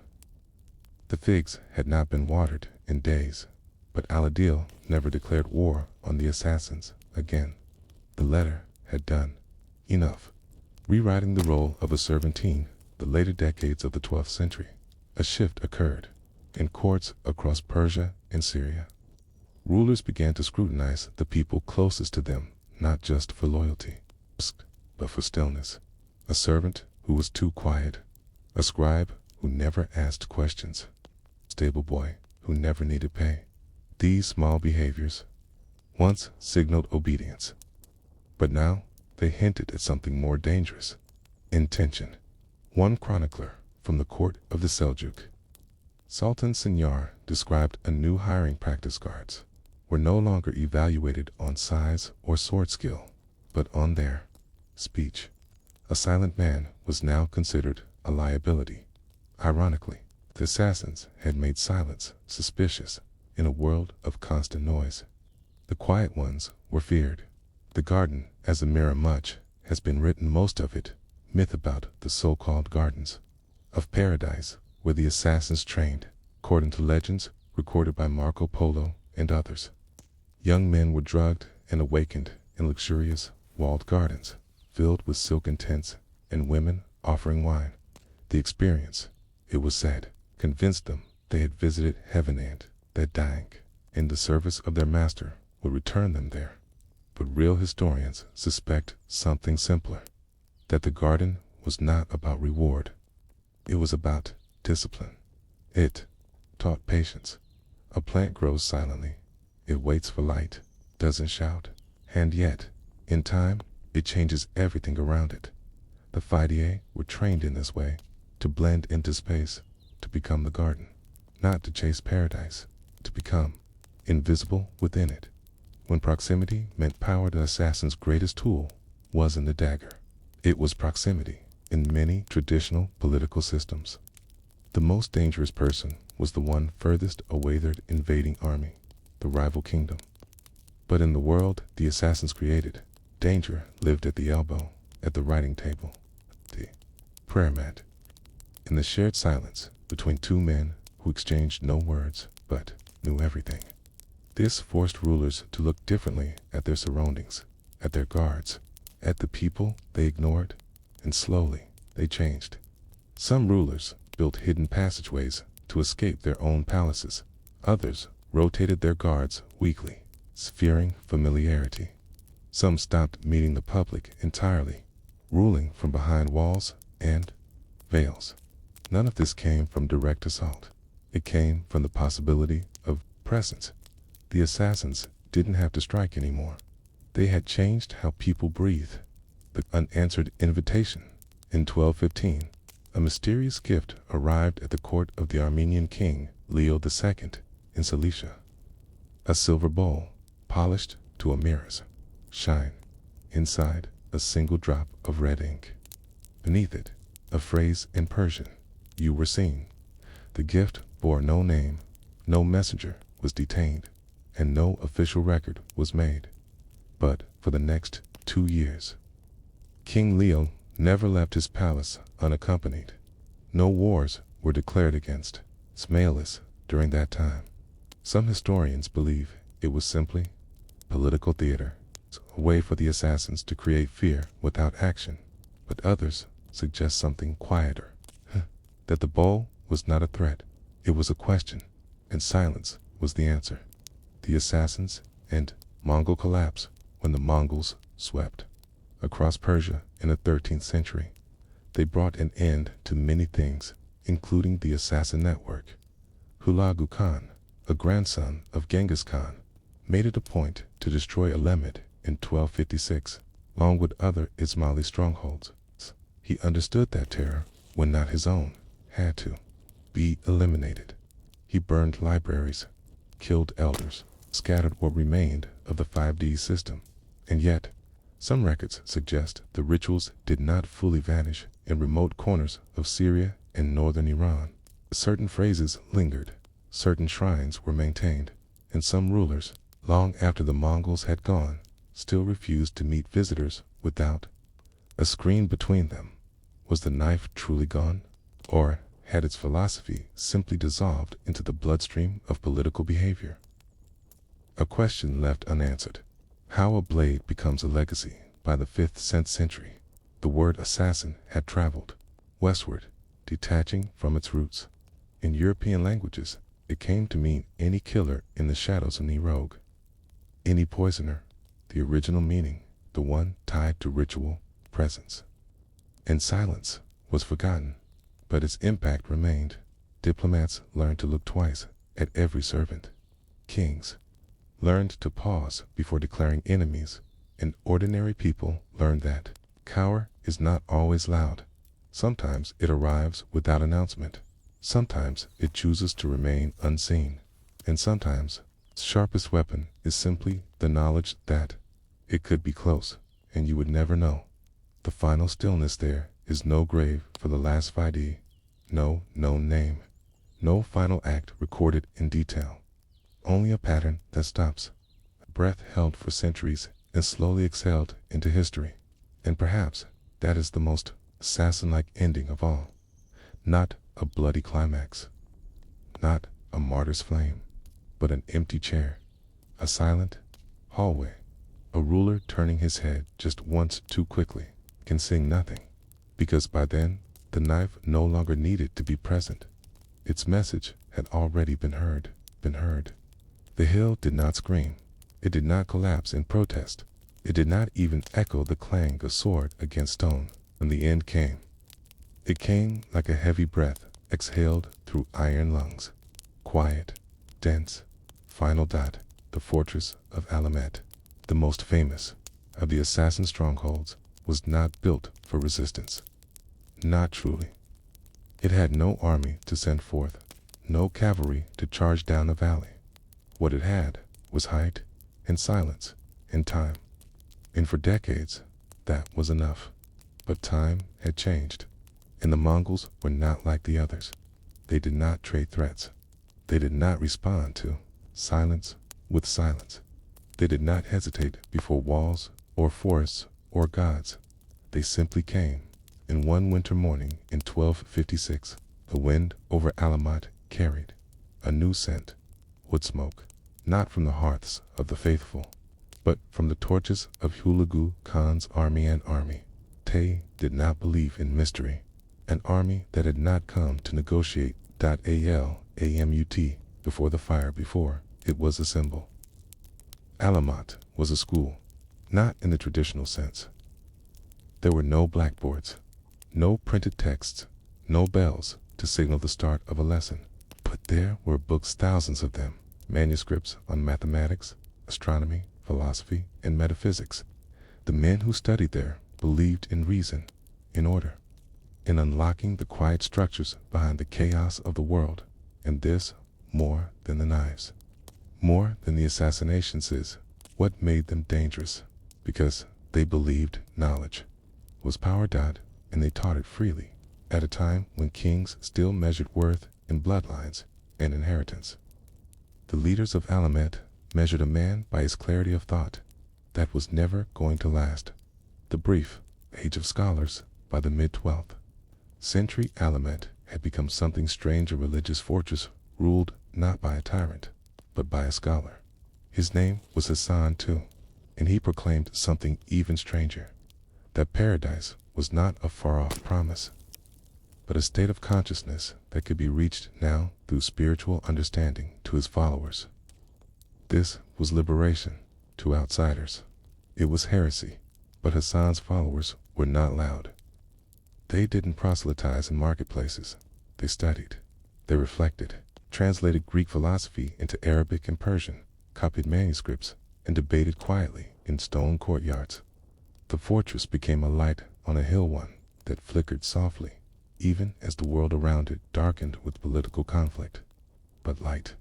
[SPEAKER 1] The figs had not been watered in days, but Al-Adil never declared war on the assassins again. The letter had done enough, rewriting the role of a servantine. The later decades of the 12th century, a shift occurred in courts across Persia and Syria. Rulers began to scrutinize the people closest to them, not just for loyalty, but for stillness. A servant who was too quiet, a scribe who never asked questions, stable boy who never needed pay. These small behaviors once signaled obedience. But now they hinted at something more dangerous: intention. One chronicler from the court of the Seljuk, Sultan Sinyar, described a new hiring practice. Guards were no longer evaluated on size or sword skill, but on their speech. A silent man was now considered a liability. Ironically, the assassins had made silence suspicious in a world of constant noise. The quiet ones were feared. The garden as a mirror. Much has been written, most of it myth, about the so-called gardens of paradise where the assassins trained, according to legends recorded by Marco Polo and others. Young men were drugged and awakened in luxurious walled gardens filled with silken tents and women offering wine. The experience, it was said, convinced them they had visited heaven and that dying in the service of their master would return them there. But real historians suspect something simpler: that the garden was not about reward. It was about discipline. It taught patience. A plant grows silently. It waits for light, doesn't shout, and yet, in time, it changes everything around it. The Fidei were trained in this way, to blend into space, to become the garden, not to chase paradise, to become invisible within it. When proximity meant power, the assassin's greatest tool wasn't the dagger. It was proximity. In many traditional political systems, the most dangerous person was the one furthest away from the invading army, the rival kingdom. But in the world the assassins created, danger lived at the elbow, at the writing table, the prayer mat, in the shared silence between two men who exchanged no words but knew everything. This forced rulers to look differently at their surroundings, at their guards, at the people they ignored, and slowly they changed. Some rulers built hidden passageways to escape their own palaces. Others rotated their guards weekly, fearing familiarity. Some stopped meeting the public entirely, ruling from behind walls and veils. None of this came from direct assault. It came from the possibility of presence. The assassins didn't have to strike anymore. They had changed how people breathe. The unanswered invitation. In 1215, a mysterious gift arrived at the court of the Armenian king Leo II in Cilicia. A silver bowl, polished to a mirror's shine. Inside, a single drop of red ink. Beneath it, a phrase in Persian: "You were seen." The gift bore no name, no messenger was detained, and no official record was made. But for the next 2 years, King Leo never left his palace unaccompanied. No wars were declared against Smailus during that time. Some historians believe it was simply political theater, a way for the assassins to create fear without action. But others suggest something quieter, that the bowl was not a threat, it was a question, and silence was the answer. The assassins and Mongol collapse when the Mongols swept across Persia in the 13th century. They brought an end to many things, including the assassin network. Hulagu Khan, a grandson of Genghis Khan, made it a point to destroy Alamut in 1256, along with other Ismaili strongholds. He understood that terror, when not his own, had to be eliminated. He burned libraries, killed elders, scattered what remained of the 5D system, and yet, some records suggest the rituals did not fully vanish in remote corners of Syria and northern Iran. Certain phrases lingered, certain shrines were maintained, and some rulers, long after the Mongols had gone, still refused to meet visitors without a screen between them. Was the knife truly gone, or had its philosophy simply dissolved into the bloodstream of political behavior? A question left unanswered: how a blade becomes a legacy. By the 5th century, the word assassin had traveled westward, detaching from its roots. In European languages, it came to mean any killer in the shadows, any rogue, any poisoner, the original meaning, the one tied to ritual presence. And silence was forgotten, but its impact remained. Diplomats learned to look twice at every servant. Kings learned to pause before declaring enemies. and ordinary people learned that power is not always loud. Sometimes it arrives without announcement. Sometimes it chooses to remain unseen. And sometimes its sharpest weapon is simply the knowledge that it could be close and you would never know. The final stillness there is no grave for the last Vide, no known name, no final act recorded in detail. Only a pattern that stops, a breath held for centuries and slowly exhaled into history. And perhaps that is the most assassin-like ending of all. Not a bloody climax, not a martyr's flame, but an empty chair, a silent hallway. A ruler turning his head just once too quickly can sing nothing, because by then the knife no longer needed to be present. Its message had already been heard. The hill did not scream. It did not collapse in protest. It did not even echo the clang of sword against stone when the end came. It came like a heavy breath exhaled through iron lungs. Quiet, dense, final dot, the fortress of Alamut, the most famous of the assassin strongholds, was not built for resistance. Not truly. It had no army to send forth, no cavalry to charge down a valley. What it had was height and silence and time. And for decades, that was enough. But time had changed, and the Mongols were not like the others. They did not trade threats. They did not respond to silence with silence. They did not hesitate before walls or forests or gods. They simply came. In one winter morning in 1256, the wind over Alamut carried a new scent, wood smoke, not from the hearths of the faithful, but from the torches of Hulagu Khan's army. An army Tay did not believe in mystery, an army that had not come to negotiate. Alamut before the fire, before it was a symbol. Alamut was a school, not in the traditional sense. There were no blackboards, no printed texts, no bells to signal the start of a lesson. But there were books, thousands of them, manuscripts on mathematics, astronomy, philosophy, and metaphysics. The men who studied there believed in reason, in order, in unlocking the quiet structures behind the chaos of the world. And this, more than the knives, more than the assassinations, is what made them dangerous, because they believed knowledge was power. And they taught it freely, at a time when kings still measured worth in bloodlines and inheritance. The leaders of Alamut measured a man by his clarity of thought that was never going to last. The brief age of scholars by the mid-12th century, Alamut had become something strange, a religious fortress ruled not by a tyrant, but by a scholar. His name was Hashashin too, and he proclaimed something even stranger, that paradise was not a far-off promise, but a state of consciousness that could be reached now through spiritual understanding. To his followers, this was liberation. To outsiders, it was heresy. But Hassan's followers were not loud. They didn't proselytize in marketplaces. They studied. They reflected, translated Greek philosophy into Arabic and Persian, copied manuscripts, and debated quietly in stone courtyards. The fortress became a light on a hill, one that flickered softly, even as the world around it darkened with political conflict. But light,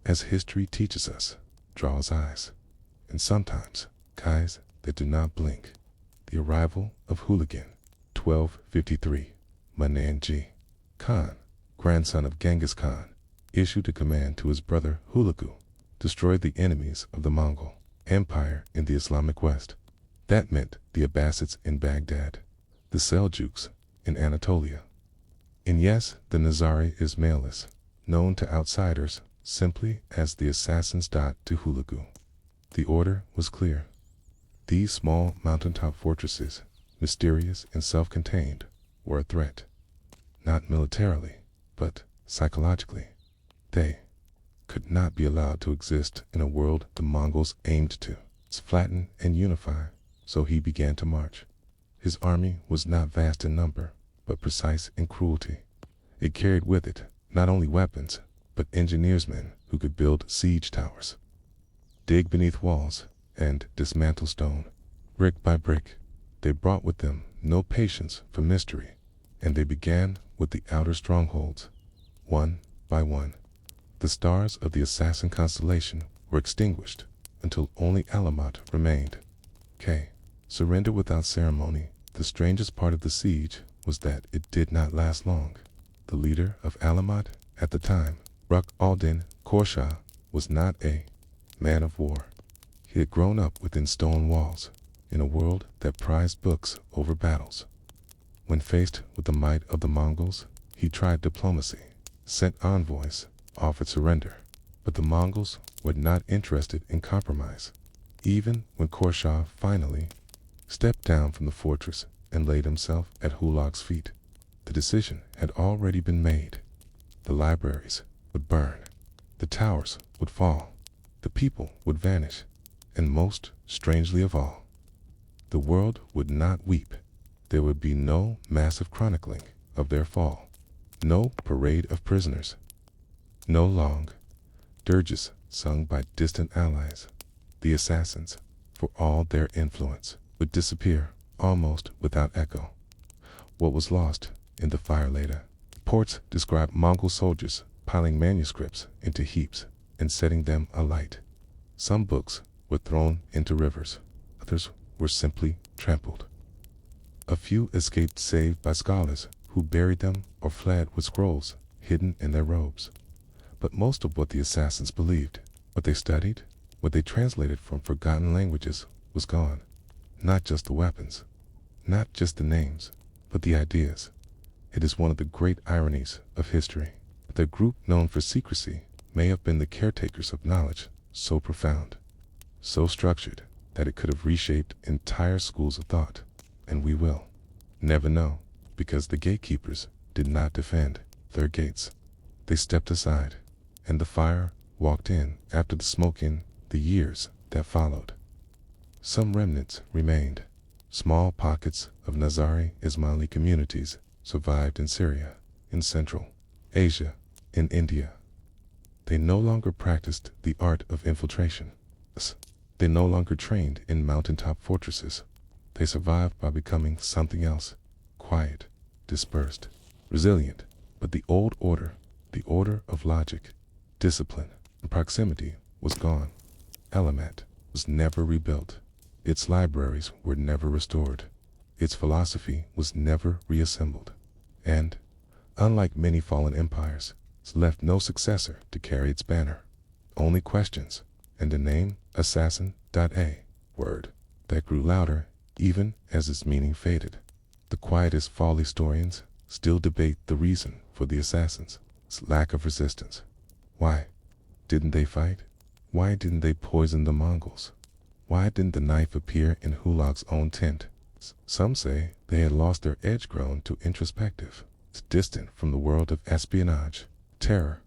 [SPEAKER 1] as history teaches us, draws eyes, and sometimes eyes that do not blink. The arrival of Hulagu, 1253, Mananji Khan, grandson of Genghis Khan, issued a command to his brother Hulagu, destroy the enemies of the Mongol Empire in the Islamic West. That meant the Abbasids in Baghdad, the Seljuks in Anatolia. And yes, the Nizari Ismailis, known to outsiders simply as the assassins. To Hulagu, the order was clear. These small mountaintop fortresses, mysterious and self-contained, were a threat, not militarily, but psychologically. They could not be allowed to exist in a world the Mongols aimed to flatten and unify. So he began to march. His army was not vast in number, but precise in cruelty. It carried with it not only weapons, but engineersmen who could build siege towers, dig beneath walls, and dismantle stone. Brick by brick, they brought with them no patience for mystery, and they began with the outer strongholds. One by one, the stars of the assassin constellation were extinguished until only Alamut remained. Surrender without ceremony. The strangest part of the siege was that it did not last long. The leader of Alamut at the time, Ruk al-Din Korsha, was not a man of war. He had grown up within stone walls, in a world that prized books over battles. When faced with the might of the Mongols, he tried diplomacy, sent envoys, offered surrender. But the Mongols were not interested in compromise. Even when Korsha finally stepped down from the fortress and laid himself at Hulag's feet, the decision had already been made. The libraries would burn, the towers would fall, the people would vanish, and most strangely of all, the world would not weep. There would be no massive chronicling of their fall, no parade of prisoners, no long dirges sung by distant allies. The assassins, for all their influence, would disappear almost without echo. What was lost in the fire later? Reports describe Mongol soldiers piling manuscripts into heaps and setting them alight. Some books were thrown into rivers, others were simply trampled. A few escaped saved by scholars who buried them or fled with scrolls hidden in their robes. But most of what the assassins believed, what they studied, what they translated from forgotten languages, was gone. Not just the weapons, not just the names, but the ideas. It is one of the great ironies of history that the group known for secrecy may have been the caretakers of knowledge so profound, so structured, that it could have reshaped entire schools of thought. And we will never know, because the gatekeepers did not defend their gates. They stepped aside, and the fire walked in after the smoke in the years that followed. Some remnants remained. Small pockets of Nizari Ismaili communities survived in Syria, in Central Asia, in India. They no longer practiced the art of infiltration. They no longer trained in mountaintop fortresses. They survived by becoming something else, quiet, dispersed, resilient. But the old order, the order of logic, discipline, and proximity was gone. Alamut was never rebuilt. Its libraries were never restored. Its philosophy was never reassembled. And, unlike many fallen empires, it left no successor to carry its banner. Only questions, and a name, assassin. A word that grew louder even as its meaning faded. The quietest fall historians still debate the reason for the assassins, its lack of resistance. Why didn't they fight? Why didn't they poison the Mongols? Why didn't the knife appear in Hulag's own tent? Some say they had lost their edge, grown too introspective, distant from the world of espionage, terror.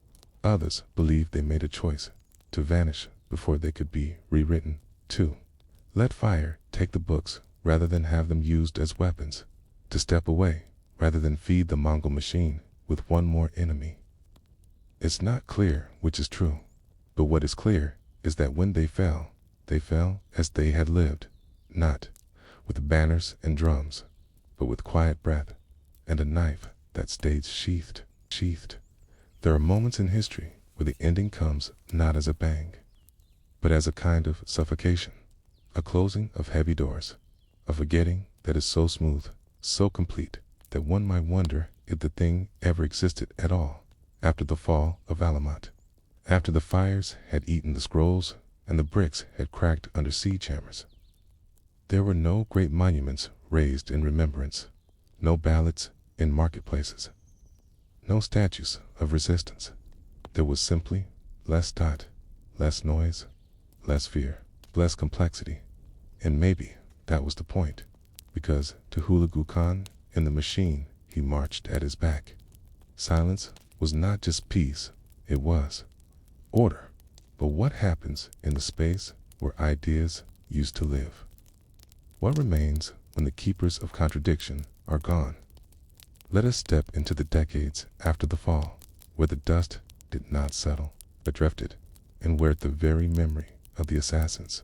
[SPEAKER 1] Others believe they made a choice to vanish before they could be rewritten. 2. Let fire take the books rather than have them used as weapons, to step away rather than feed the Mongol machine with one more enemy. It's not clear which is true, but what is clear is that when they fell as they had lived, not with banners and drums, but with quiet breath and a knife that stayed sheathed. There are moments in history where the ending comes not as a bang, but as a kind of suffocation, a closing of heavy doors, a forgetting that is so smooth, so complete, that one might wonder if the thing ever existed at all after the fall of Alamut, after the fires had eaten the scrolls and the bricks had cracked under siege hammers. There were no great monuments raised in remembrance, no ballads in marketplaces, no statues of resistance. There was simply less thought, less noise, less fear, less complexity. And maybe that was the point, because to Hulagu Khan in the machine he marched at his back, silence was not just peace, it was order. But what happens in the space where ideas used to live? What remains when the keepers of contradiction are gone? Let us step into the decades after the fall, where the dust did not settle, but drifted, and where the very memory of the assassins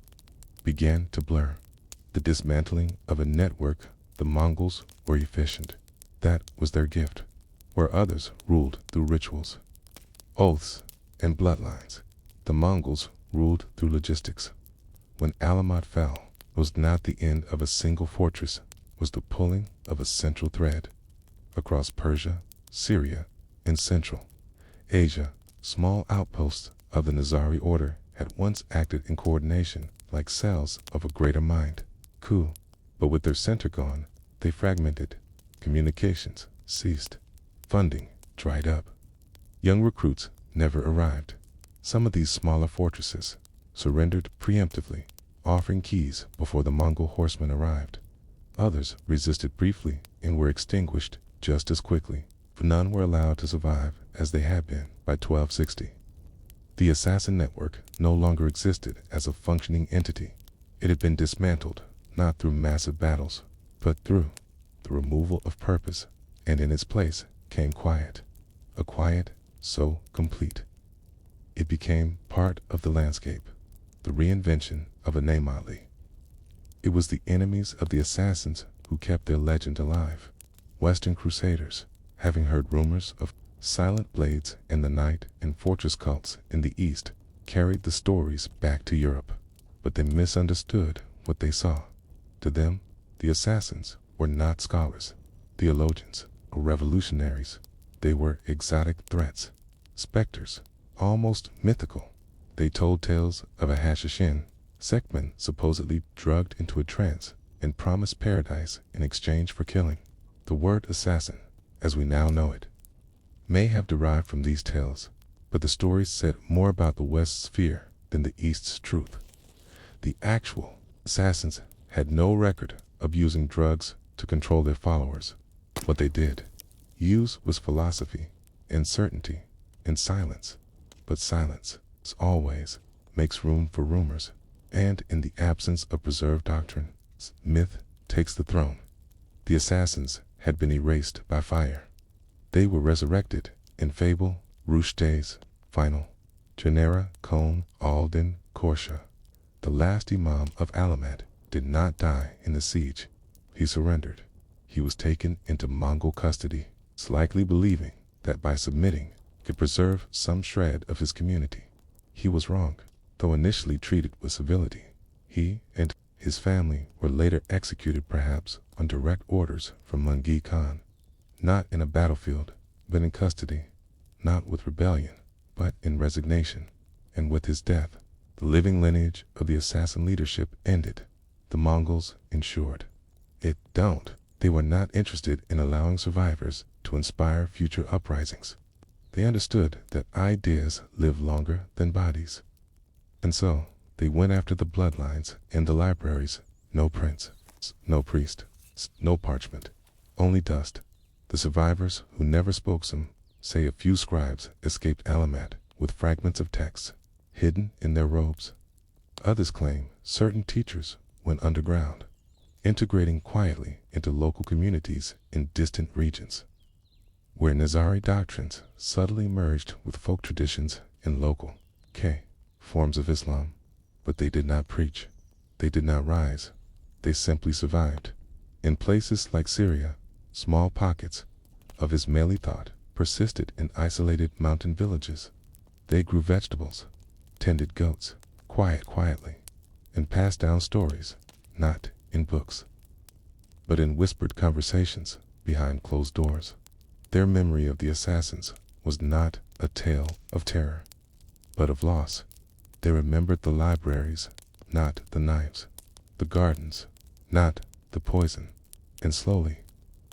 [SPEAKER 1] began to blur. The dismantling of a network, the Mongols were efficient. That was their gift. Where others ruled through rituals, oaths, and bloodlines, the Mongols ruled through logistics. When Alamut fell, it was not the end of a single fortress, it was the pulling of a central thread. Across Persia, Syria, and Central Asia, small outposts of the Nizari order had once acted in coordination like cells of a greater mind. But with their center gone, they fragmented. Communications ceased. Funding dried up. Young recruits never arrived. Some of these smaller fortresses surrendered preemptively, offering keys before the Mongol horsemen arrived. Others resisted briefly and were extinguished just as quickly, for none were allowed to survive as they had been by 1260. The assassin network no longer existed as a functioning entity. It had been dismantled, not through massive battles, but through the removal of purpose, and in its place came quiet, a quiet so complete. It became part of the landscape, the reinvention of enigma. It was the enemies of the assassins who kept their legend alive. Western crusaders, having heard rumors of silent blades in the night and fortress cults in the east, carried the stories back to Europe. But they misunderstood what they saw. To them, the assassins were not scholars, theologians, or revolutionaries. They were exotic threats, specters, almost mythical. They told tales of a Hashashin, sectman supposedly drugged into a trance and promised paradise in exchange for killing. The word assassin, as we now know it, may have derived from these tales, but the stories said more about the West's fear than the East's truth. The actual assassins had no record of using drugs to control their followers. What they did use was philosophy, and certainty, and silence. But silence, as always, makes room for rumors, and in the absence of preserved doctrine, myth takes the throne. The assassins had been erased by fire. They were resurrected in fable, Rushdie's final. Genera Kone Alden Korsha, the last imam of Alamut, did not die in the siege. He surrendered. He was taken into Mongol custody, likely believing that by submitting could preserve some shred of his community. He was wrong. Though initially treated with civility, he and his family were later executed, perhaps on direct orders from Lungi Khan, not in a battlefield, but in custody, not with rebellion, but in resignation. And with his death, the living lineage of the assassin leadership ended. The Mongols ensured it don't. They were not interested in allowing survivors to inspire future uprisings. They understood that ideas live longer than bodies. And so, they went after the bloodlines and the libraries. No prince, no priest, no parchment, only dust. The survivors who never spoke some say a few scribes escaped Alamut with fragments of texts hidden in their robes. Others claim certain teachers went underground, integrating quietly into local communities in distant regions, where Nizari doctrines subtly merged with folk traditions and local forms of Islam. But they did not preach. They did not rise. They simply survived. In places like Syria, small pockets of Ismaili thought persisted in isolated mountain villages. They grew vegetables, tended goats, quietly, and passed down stories, not in books, but in whispered conversations behind closed doors. Their memory of the assassins was not a tale of terror, but of loss. They remembered the libraries, not the knives, the gardens, not the poison, and slowly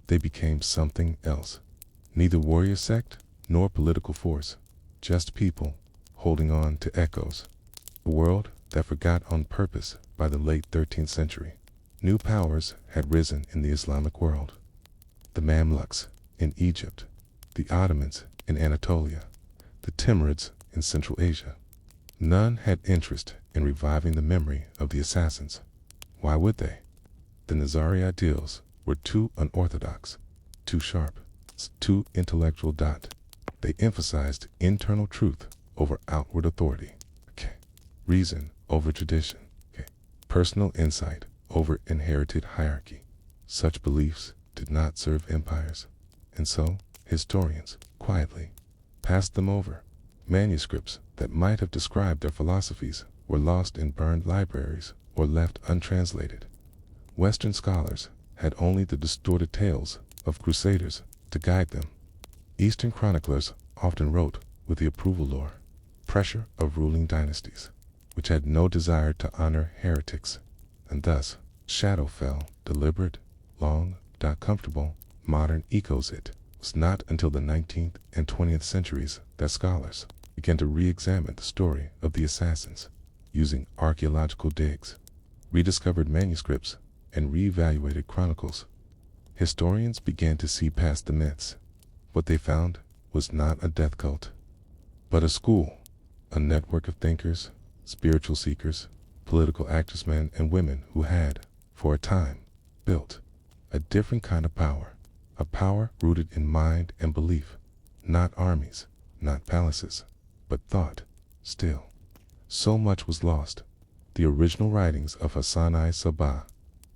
[SPEAKER 1] they became something else. Neither warrior sect nor political force, just people holding on to echoes. A world that forgot on purpose by the late 13th century. New powers had risen in the Islamic world. The Mamluks in Egypt, the Ottomans in Anatolia, the Timurids in Central Asia. None had interest in reviving the memory of the assassins. Why would they? The Nizari ideals were too unorthodox, too sharp, too intellectual. They emphasized internal truth over outward authority. Reason over tradition. personal insight over inherited hierarchy. Such beliefs did not serve empires, and so historians quietly passed them over. Manuscripts that might have described their philosophies were lost in burned libraries or left untranslated. Western scholars had only the distorted tales of crusaders to guide them. Eastern chroniclers often wrote with the approval lore, pressure of ruling dynasties, which had no desire to honor heretics, and thus shadow fell, deliberate, long, comfortable, modern echoes. It was not until the 19th and 20th centuries that scholars began to re-examine the story of the assassins, using archaeological digs, rediscovered manuscripts, and re-evaluated chronicles. Historians began to see past the myths. What they found was not a death cult, but a school, a network of thinkers, spiritual seekers, political actors, men and women who had, for a time, built a different kind of power, a power rooted in mind and belief, not armies, not palaces, but thought. Still, so much was lost. The original writings of Hassan I-Sabah,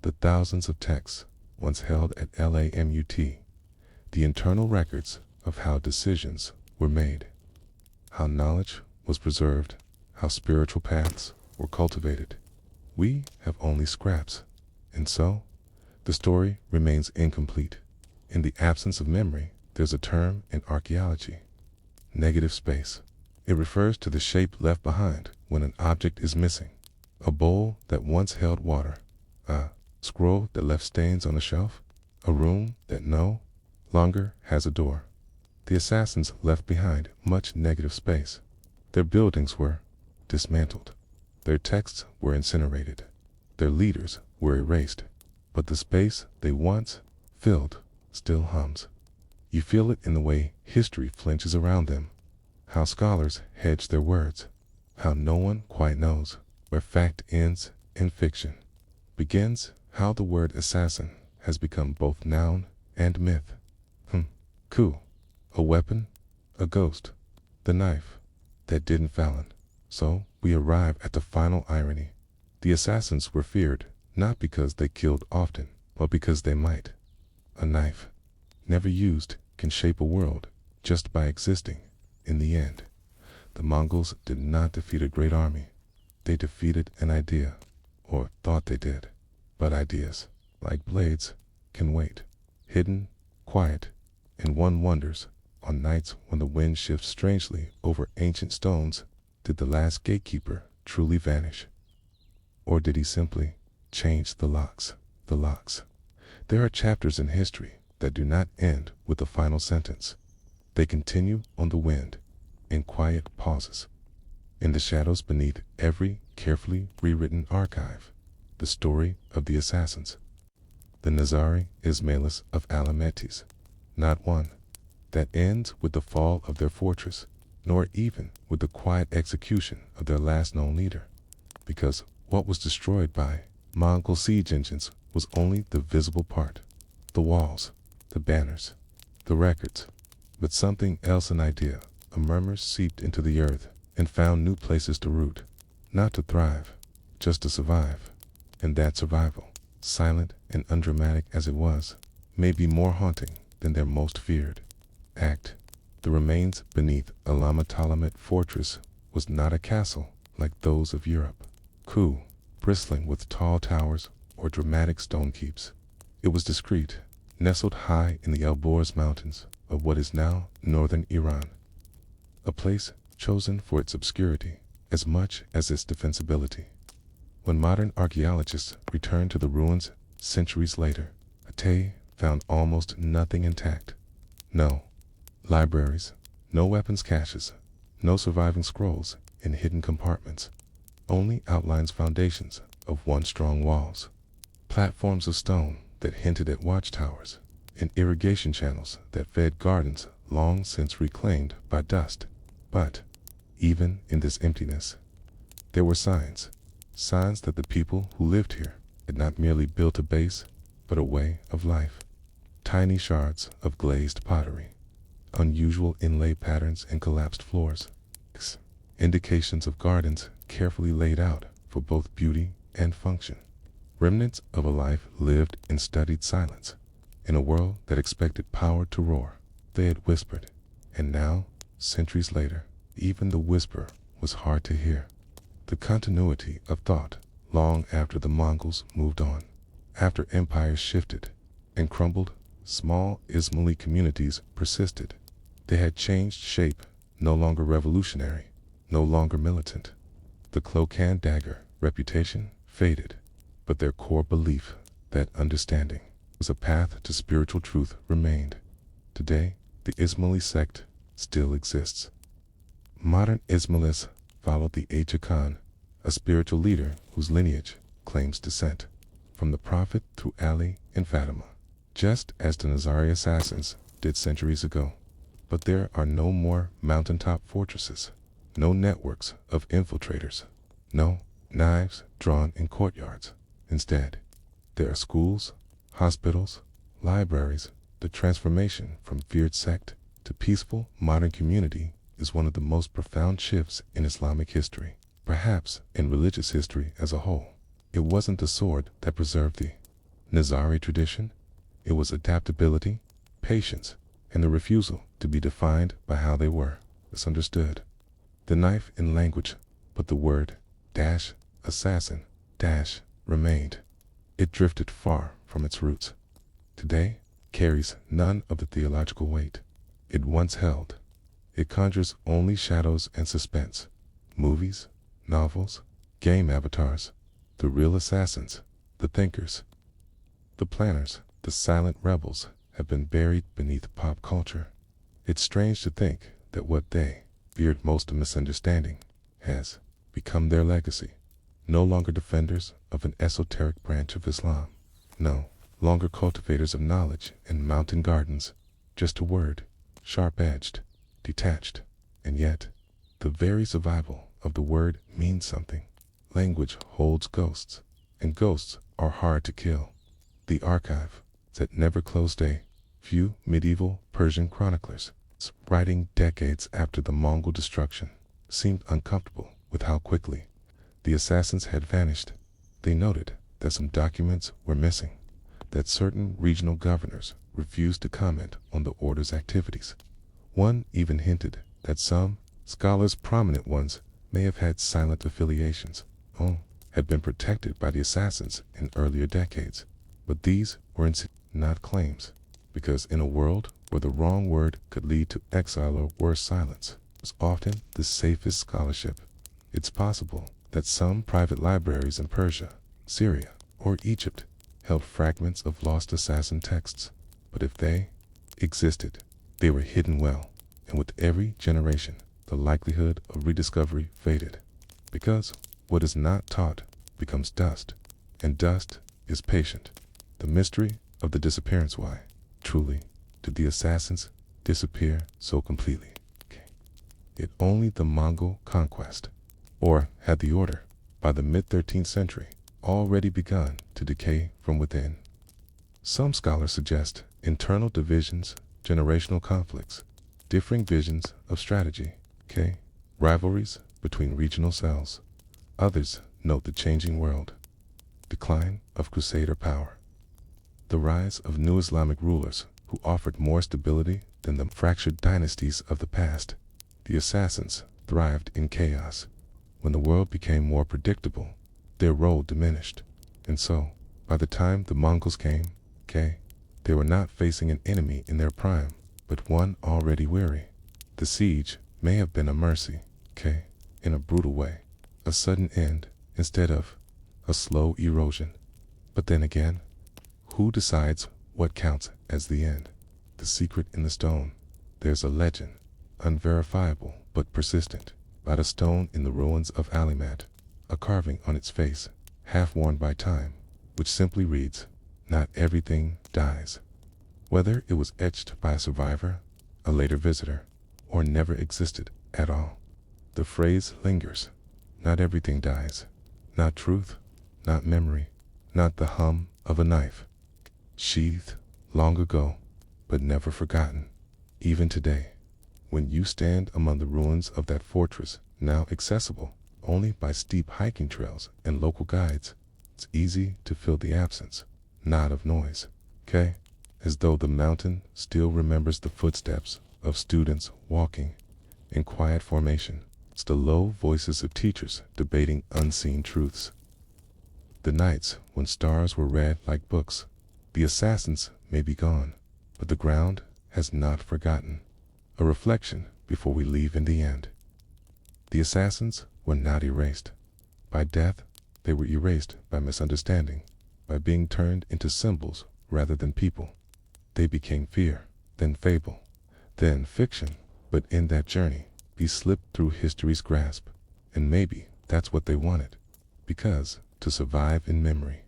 [SPEAKER 1] the thousands of texts once held at Alamut, the internal records of how decisions were made, how knowledge was preserved, how spiritual paths were cultivated. We have only scraps, and so the story remains incomplete. In the absence of memory, there's a term in archaeology, negative space. It refers to the shape left behind when an object is missing. A bowl that once held water, a scroll that left stains on a shelf, a room that no longer has a door. The assassins left behind much negative space. Their buildings were dismantled. Their texts were incinerated. Their leaders were erased. But the space they once filled still hums. You feel it in the way history flinches around them, how scholars hedge their words, how no one quite knows where fact ends and fiction begins, how the word assassin has become both noun and myth. Coup, a weapon, a ghost, the knife that didn't Fallon. So we arrive at the final irony. The assassins were feared, not because they killed often, but because they might. A knife, never used, can shape a world just by existing. In the end, the Mongols did not defeat a great army. They defeated an idea, or thought they did. But ideas, like blades, can wait, hidden, quiet, and one wonders, on nights when the wind shifts strangely over ancient stones, did the last gatekeeper truly vanish? Or did he simply change the locks? The locks. There are chapters in history that do not end with the final sentence. They continue on the wind, in quiet pauses. In the shadows beneath every carefully rewritten archive, the story of the assassins. The Nizari Ismailis of Alametis, not one that ends with the fall of their fortress, nor even with the quiet execution of their last known leader, because what was destroyed by Mongol siege engines was only the visible part, the walls, the banners, the records, but something else, an idea, a murmur seeped into the earth and found new places to root, not to thrive, just to survive. And that survival, silent and undramatic as it was, may be more haunting than their most feared act. The remains beneath Alamut fortress was not a castle like those of Europe, bristling with tall towers or dramatic stone keeps. It was discreet, nestled high in the Elborz mountains of what is now northern Iran, a place chosen for its obscurity as much as its defensibility. When modern archaeologists returned to the ruins centuries later, Atay found almost nothing intact. No libraries, no weapons caches, no surviving scrolls in hidden compartments, only outlines, foundations of one-strong walls, platforms of stone that hinted at watchtowers, and irrigation channels that fed gardens long since reclaimed by dust. But even in this emptiness, there were signs that the people who lived here had not merely built a base, but a way of life. Tiny shards of glazed pottery, unusual inlay patterns and collapsed floors, indications of gardens carefully laid out for both beauty and function. Remnants of a life lived in studied silence. In a world that expected power to roar, they had whispered. And now, centuries later, even the whisper was hard to hear. The continuity of thought, long after the Mongols moved on, after empires shifted and crumbled, small Ismaili communities persisted. They had changed shape, no longer revolutionary, no longer militant. The cloak and dagger reputation faded, but their core belief that understanding was a path to spiritual truth remained. Today, the Ismaili sect still exists. Modern Ismailis follow the Aga Khan, a spiritual leader whose lineage claims descent from the Prophet through Ali and Fatima, just as the Nizari assassins did centuries ago. But there are no more mountaintop fortresses, no networks of infiltrators, no knives drawn in courtyards. Instead, there are schools, hospitals, libraries. The transformation from feared sect to peaceful modern community is one of the most profound shifts in Islamic history, perhaps in religious history as a whole. It wasn't the sword that preserved the Nizari tradition. It was adaptability, patience, and the refusal to be defined by how they were misunderstood. The knife in language, but the word assassin remained. It drifted far from its roots. Today, carries none of the theological weight it once held. It conjures only shadows and suspense. Movies, novels, game avatars, the real assassins, the thinkers, the planners, the silent rebels have been buried beneath pop culture. It's strange to think that what they feared most of misunderstanding has become their legacy. No longer defenders of an esoteric branch of Islam. No longer cultivators of knowledge in mountain gardens. Just a word, sharp-edged, detached, and yet the very survival of the word means something. Language holds ghosts, and ghosts are hard to kill. The archive that never closed. A few medieval Persian chroniclers, writing decades after the Mongol destruction, seemed uncomfortable with how quickly the assassins had vanished. They noted that some documents were missing, that certain regional governors refused to comment on the order's activities. One even hinted that some scholars, prominent ones, may have had silent affiliations, had been protected by the assassins in earlier decades. But these were not claims, because in a world where the wrong word could lead to exile or worse, silence was often the safest scholarship. It's possible that some private libraries in Persia, Syria, or Egypt held fragments of lost assassin texts, but if they existed, they were hidden well, and with every generation, the likelihood of rediscovery faded. Because what is not taught becomes dust, and dust is patient. The mystery of the disappearance. Why, truly, did the assassins disappear so completely? It only the Mongol conquest, or had the order, by the mid-13th century, already begun to decay from within? Some scholars suggest internal divisions, generational conflicts, differing visions of strategy, rivalries between regional cells. Others note the changing world, decline of crusader power, the rise of new Islamic rulers who offered more stability than the fractured dynasties of the past. The assassins thrived in chaos. When the world became more predictable, their role diminished. And so, by the time the Mongols came, they were not facing an enemy in their prime, but one already weary. The siege may have been a mercy, in a brutal way, a sudden end instead of a slow erosion. But then again, who decides what counts as the end? The secret in the stone. There's a legend, unverifiable but persistent, about a stone in the ruins of Alamut, a carving on its face, half worn by time, which simply reads, "Not everything dies." Whether it was etched by a survivor, a later visitor, or never existed at all, the phrase lingers. Not everything dies. Not truth, not memory, not the hum of a knife, sheathed long ago, but never forgotten. Even today, when you stand among the ruins of that fortress, now accessible only by steep hiking trails and local guides, It's easy to feel the absence, not of noise, okay? As though the mountain still remembers the footsteps of students walking in quiet formation. It's the low voices of teachers debating unseen truths. The nights when stars were read like books. The assassins may be gone, but the ground has not forgotten. A reflection before we leave in the end. The assassins were not erased by death. They were erased by misunderstanding, by being turned into symbols rather than people. They became fear, then fable, then fiction. But in that journey, we slipped through history's grasp, and maybe that's what they wanted, because to survive in memory,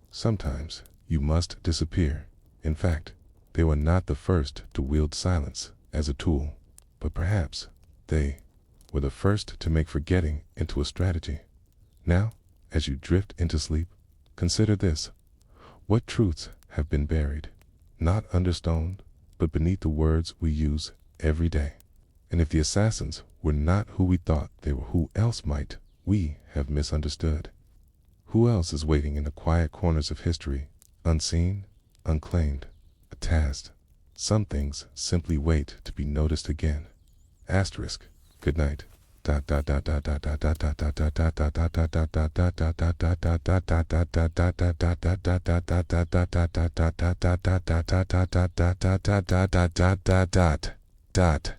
[SPEAKER 1] sometimes you must disappear. In fact, they were not the first to wield silence as a tool, but perhaps they were the first to make forgetting into a strategy. Now, as you drift into sleep, consider this. What truths have been buried, not under stone, but beneath the words we use every day? And if the assassins were not who we thought they were, who else might we have misunderstood? Who else is waiting in the quiet corners of history, unseen, unclaimed, attached? Some things simply wait to be noticed again. Asterisk. Good night. Dot